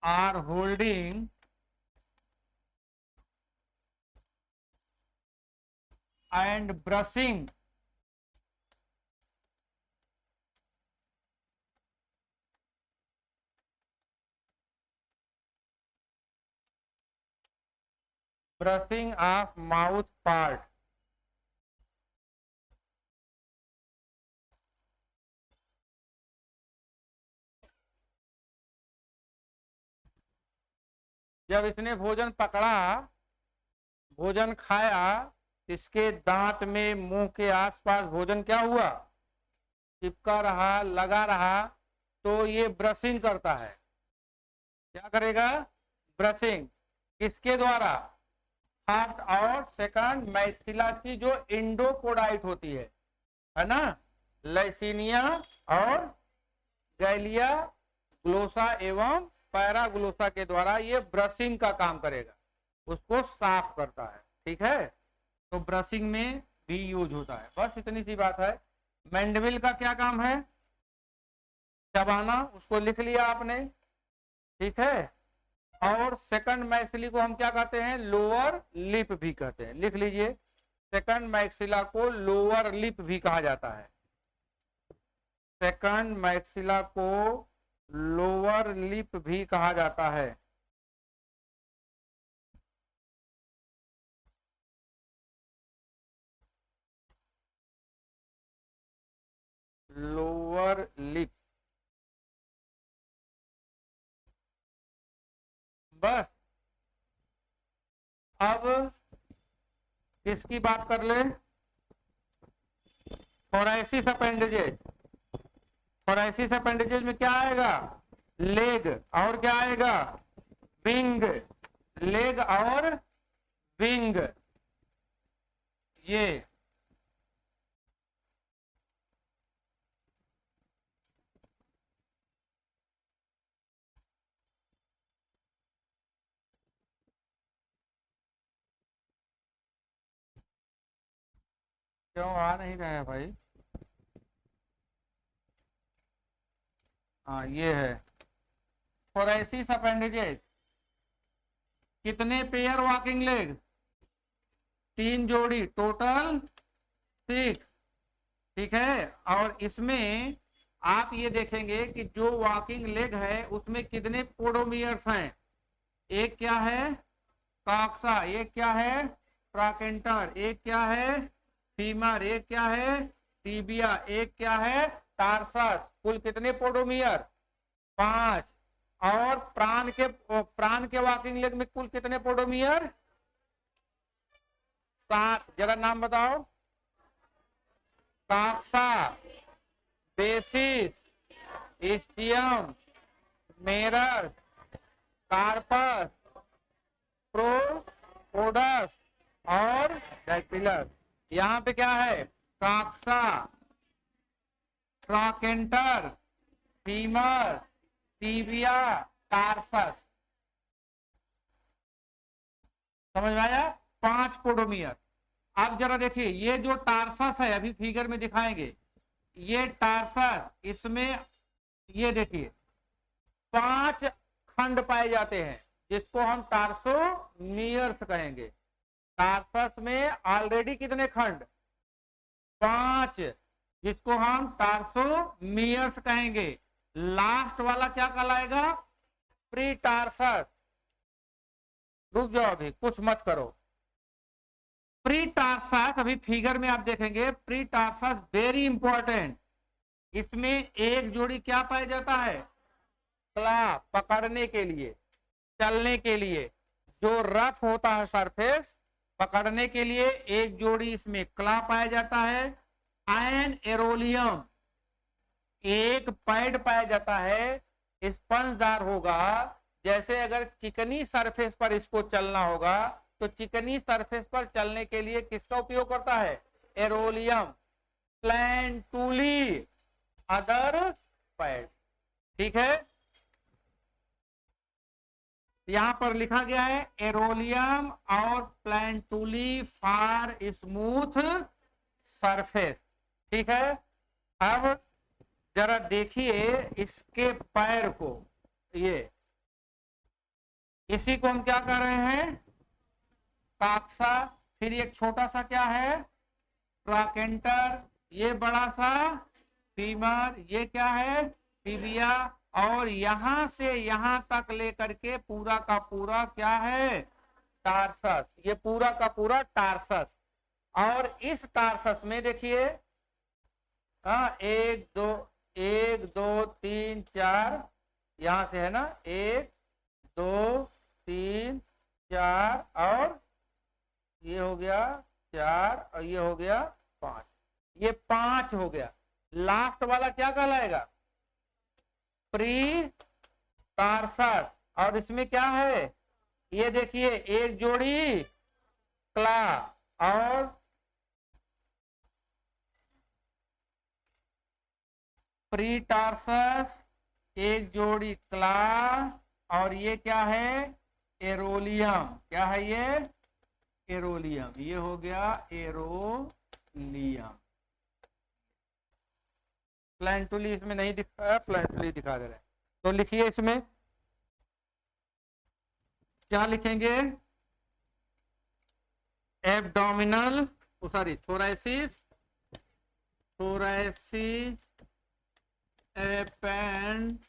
are holding and brushing of mouth part। जब इसने भोजन पकड़ा, भोजन खाया, इसके दांत में, मुंह के आसपास भोजन क्या हुआ, चिपका रहा, लगा रहा, तो ये ब्रशिंग करता है। क्या करेगा, ब्रशिंग। किसके द्वारा, फर्स्ट और सेकंड मैक्सिला की जो एंडोपोडाइट होती है ना, लैसिनिया और गैलिया, ग्लोसा एवं पैराग्लोसा के द्वारा ये ब्रशिंग का काम करेगा, उसको साफ करता है। ठीक है, तो ब्रशिंग में भी यूज होता है। बस इतनी सी बात है। मैंडविल का क्या काम है? चबाना, उसको लिख लिया आपने, ठीक है। और सेकंड मैक्सिली को हम क्या कहते हैं? लोअर लिप भी कहते हैं, लिख लीजिए। सेकंड मैक्सिला को लोअर लिप भी कहा जाता है। सेकंड मैक्सिला को लोअर लिप भी कहा जाता है। Lower lip. बस अब किसकी बात कर ले? थोरैसिस अपेंडेजेस। थोरैसिस अपेंडेजेस में क्या आएगा? लेग, और क्या आएगा? विंग। लेग और विंग, ये क्यों आ नहीं रहे हैं भाई? हाँ ये है थोरैसिस अपेंडेजेस। कितने पेयर वॉकिंग लेग? 3 जोड़ी, टोटल 6, ठीक है। और इसमें आप ये देखेंगे कि जो वॉकिंग लेग है उसमें कितने पोडोमियर्स हैं? एक क्या है? कॉक्सा। एक क्या है? ट्राकेंटर। एक क्या है? फीमर। एक क्या है? टीबिया। एक क्या है? टार्सस। कुल कितने पोडोमियर? 5। और प्राण के वॉकिंग लेग में कुल कितने पोडोमियर? 7। जरा नाम बताओ। Coxa, basis, ischium, merus, carpus, propodus और डाइपिलस। यहाँ पे क्या है? Coxa, trochanter, femur, tibia, tarsus. समझ में आया? 5 पोडोमियर। अब जरा देखिए, ये जो टार्सस है अभी फिगर में दिखाएंगे, ये टार्सस, इसमें ये देखिए 5 खंड पाए जाते हैं जिसको हम टार्सोमियर्स कहेंगे। टार्सस में ऑलरेडी कितने खंड? 5, जिसको हम टार्सोमियर्स कहेंगे। लास्ट वाला क्या कहलाएगा? Pre tarsus. रुक जाओ, अभी कुछ मत करो। प्री टार्सस अभी फिगर में आप देखेंगे। Pre tarsus very important. इसमें एक जोड़ी क्या पाया जाता है? क्ला, पकड़ने के लिए, चलने के लिए। जो रफ होता है सरफेस, पकड़ने के लिए एक जोड़ी इसमें क्ला पाया जाता है। एन एरोलियम, एक पैड पाया जाता है, स्पंजदार होगा। जैसे अगर चिकनी सरफेस पर इसको चलना होगा तो चिकनी सरफेस पर चलने के लिए किसका उपयोग करता है? एरोलियम। प्लैंटूली, अदर पैड, ठीक है। यहां पर लिखा गया है एरोलियम और प्लैंटूली फॉर स्मूथ सरफेस, ठीक है। अब जरा देखिए इसके पैर को, ये इसी को हम क्या कर रहे हैं? कॉक्सा। फिर एक छोटा सा क्या है? ट्राकेंटर। ये बड़ा सा फीमर। ये क्या है? टिबिया। और यहां से यहां तक लेकर के पूरा का पूरा क्या है? टार्सस। ये पूरा का पूरा टार्सस। और इस टार्सस में देखिए, हाँ, 1 2 3 4, यहां से है ना, 1 2 3 4, और ये हो गया 4, और ये हो गया 5। ये 5 हो गया। लास्ट वाला क्या कहलाएगा? Pre tarsus. और इसमें क्या है? ये देखिए एक जोड़ी क्ला और प्री टार्सस, एक जोड़ी क्ला, और ये क्या है? एरोलियम। क्या है ये? एरोलियम। ये हो गया एरोलियम। लियम। प्लेंटुली इसमें नहीं दिखा, प्लेंटुली दिखा दे रहे हैं। तो लिखिए इसमें क्या लिखेंगे, एब्डोमिनल, सॉरी थोरैसिस, थोरैसिस एपेंडेजेस।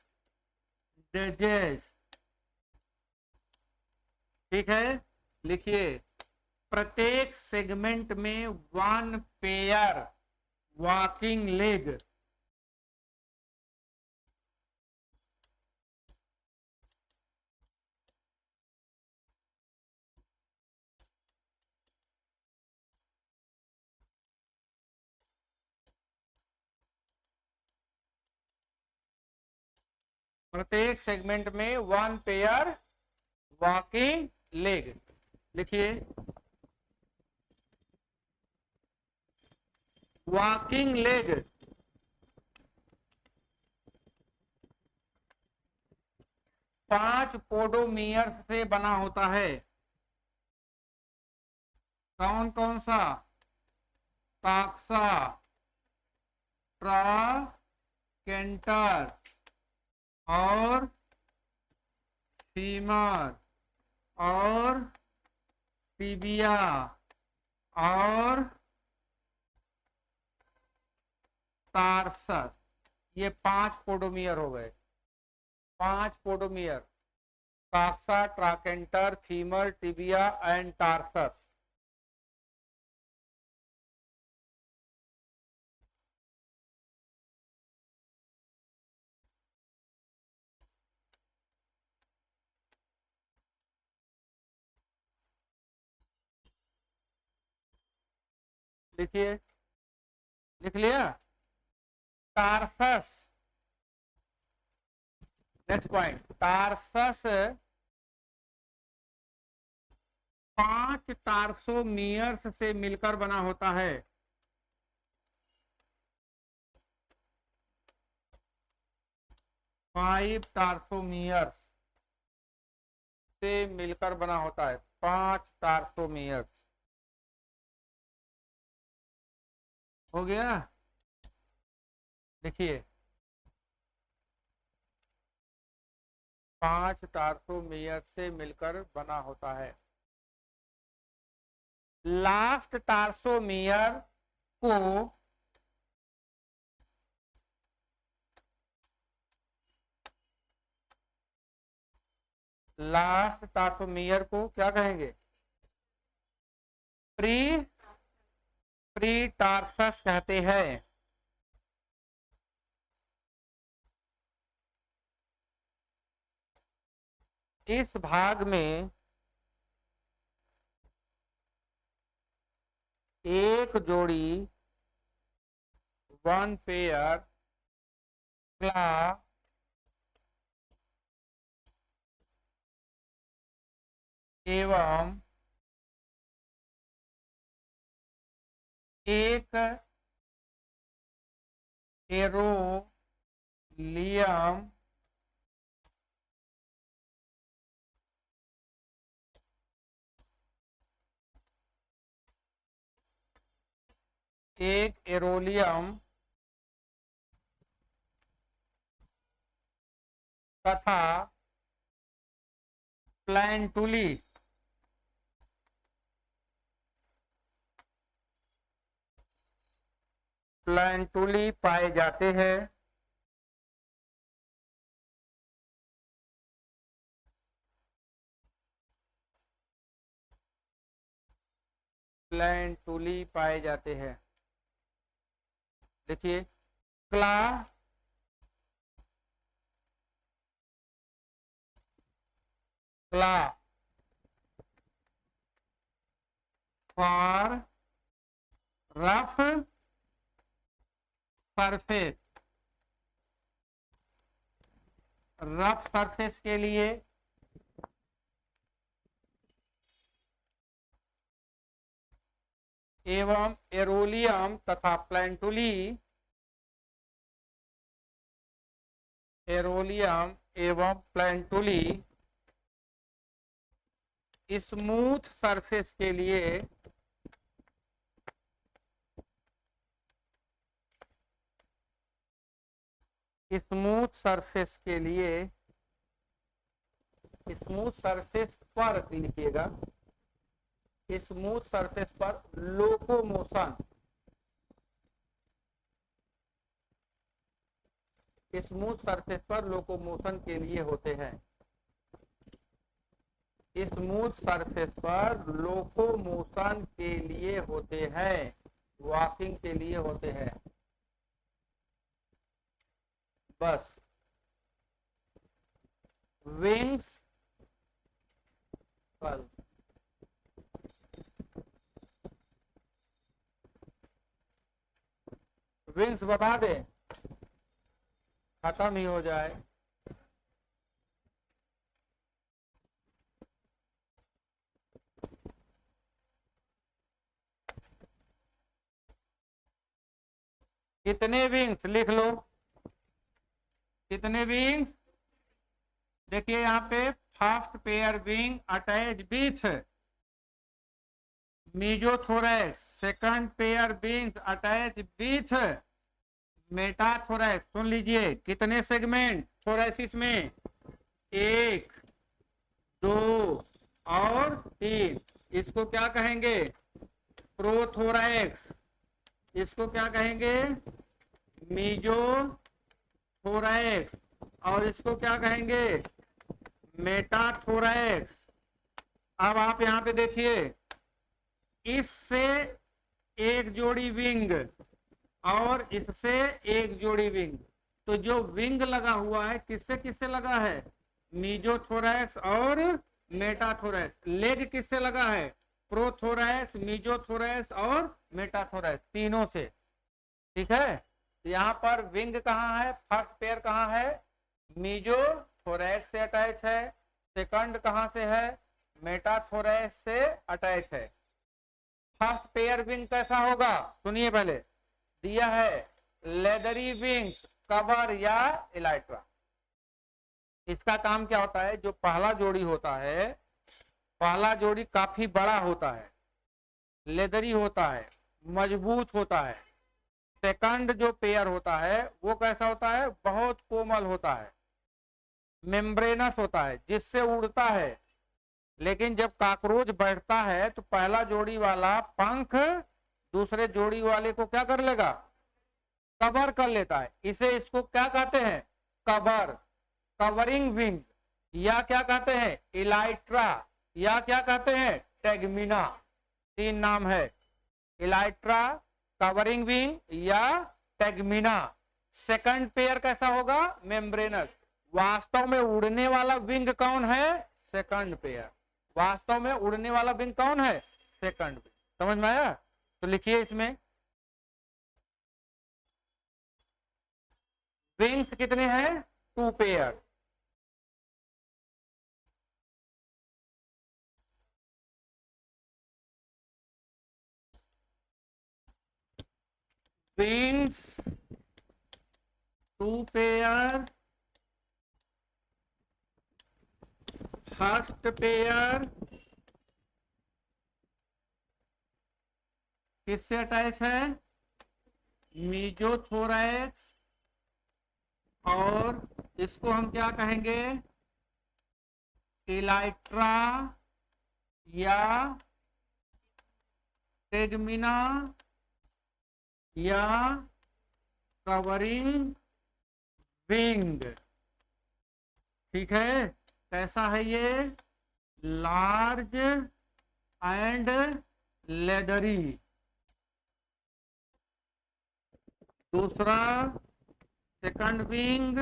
ठीक है, लिखिए प्रत्येक सेगमेंट में 1 पेयर वॉकिंग लेग। प्रत्येक सेगमेंट में 1 पेयर वॉकिंग लेग। लिखिए वॉकिंग लेग 5 पोडोमियर से बना होता है। कौन कौन सा, टाक्सा, ट्राकेंटर और फीमर और टिबिया और टार्सस। ये 5 पोडोमियर हो गए, 5 पोडोमियर, टाक्सा, ट्राकेंटर, फीमर, टिबिया एंड टार्सस। लिखिए, लिख लिया, टार्सस। नेक्स्ट पॉइंट, टार्सस 5 टार्सोमियर्स से मिलकर बना होता है। 5 टार्सोमियर्स से मिलकर बना होता है, 5 टार्सोमियर्स। हो गया, देखिए 5 टार्सोमियर से मिलकर बना होता है। लास्ट टार्सोमियर को क्या कहेंगे, प्री टार्सस कहते हैं। इस भाग में एक जोड़ी 1 पेयर क्ला एवं एक एरोलियम तथा प्लेंटुली पाए जाते हैं। प्लेंटुली पाए जाते हैं। देखिए क्ला for rough surface, rough surface के लिए एवं एरोलियम तथा प्लेंटुली स्मूथ सरफेस के लिए स्मूथ सरफेस के लिए, स्मूथ सरफेस पर लिखिएगा, स्मूथ सरफेस पर लोकोमोशन, स्मूथ सरफेस पर लोकोमोशन के लिए होते हैं, स्मूथ सरफेस पर लोकोमोशन के लिए होते हैं, वॉकिंग के लिए होते हैं। बस विंग्स पर विंग्स बता दे, खत्म ही हो जाए। कितने विंग्स लिख लो, कितने विंग्स? देखिए यहाँ पे first pair wing attach with mesothorax, second pair wings attach with metathorax. सुन लीजिए कितने सेगमेंट थोरैसिस में, 1 2 और 3। इसको क्या कहेंगे? प्रोथोरैक्स। इसको क्या कहेंगे? मीजोथोरैक्स। और इसको क्या कहेंगे? मेटाथोरैक्स। अब आप यहाँ पे देखिए, इससे एक जोड़ी विंग और इससे एक जोड़ी विंग, तो जो विंग लगा हुआ है किससे किससे लगा है? मीजोथोरैक्स और मेटाथोरैक्स। लेग किससे लगा है? प्रोथोरैक्स, मीजोथोरैक्स और मेटाथोरैक्स, तीनों से। ठीक है, यहाँ पर विंग कहाँ है? फर्स्ट पेयर कहाँ है? मीजोथोरैक्स से अटैच है। सेकंड कहाँ से है? मेटाथोरैक्स से अटैच है। फर्स्ट पेयर विंग कैसा होगा? सुनिए, पहले दिया है लेदरी विंग्स, कवर या इलाइट्रा। इसका काम क्या होता है? जो पहला जोड़ी होता है, पहला जोड़ी काफी बड़ा होता है, लेदरी होता है, मजबूत होता है। सेकंड जो पेयर होता है वो कैसा होता है? बहुत कोमल होता है, मेम्ब्रेनस होता है, जिससे उड़ता है। लेकिन जब कॉकरोच बैठता है तो पहला जोड़ी वाला पंख दूसरे जोड़ी वाले को क्या कर लेगा? कवर कर लेता है। इसको क्या कहते हैं? कवर, कवरिंग विंग, या क्या कहते हैं? इलाइट्रा, या क्या कहते हैं? टेगमिना। 3 नाम है, इलाइट्रा, कवरिंग विंग या टेगमिना। सेकंड पेयर कैसा होगा? मेम्ब्रेनस। वास्तव में उड़ने वाला विंग कौन है? Second pair. वास्तव में उड़ने वाला विंग कौन है? Second wing. समझ में आया? तो लिखिए इसमें विंग्स कितने हैं? 2 pair. Wings 2 pair. First pair किससे अटैच है? मीजोथोरैक्स। और इसको हम क्या कहेंगे? इलाइट्रा या टेगमिना या कवरिंग विंग। ठीक है, कैसा है ये? Large and leathery. दूसरा सेकंड विंग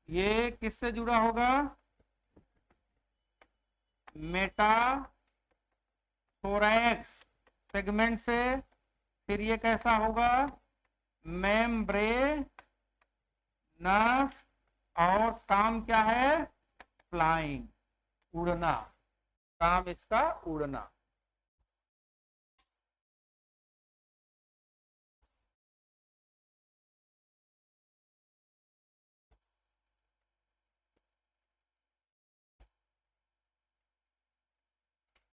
ये किससे जुड़ा होगा? मेटाथोरैक्स सेगमेंट से। फिर ये कैसा होगा? मेम्ब्रेनस। और काम क्या है? फ्लाइंग, उड़ना। काम इसका उड़ना।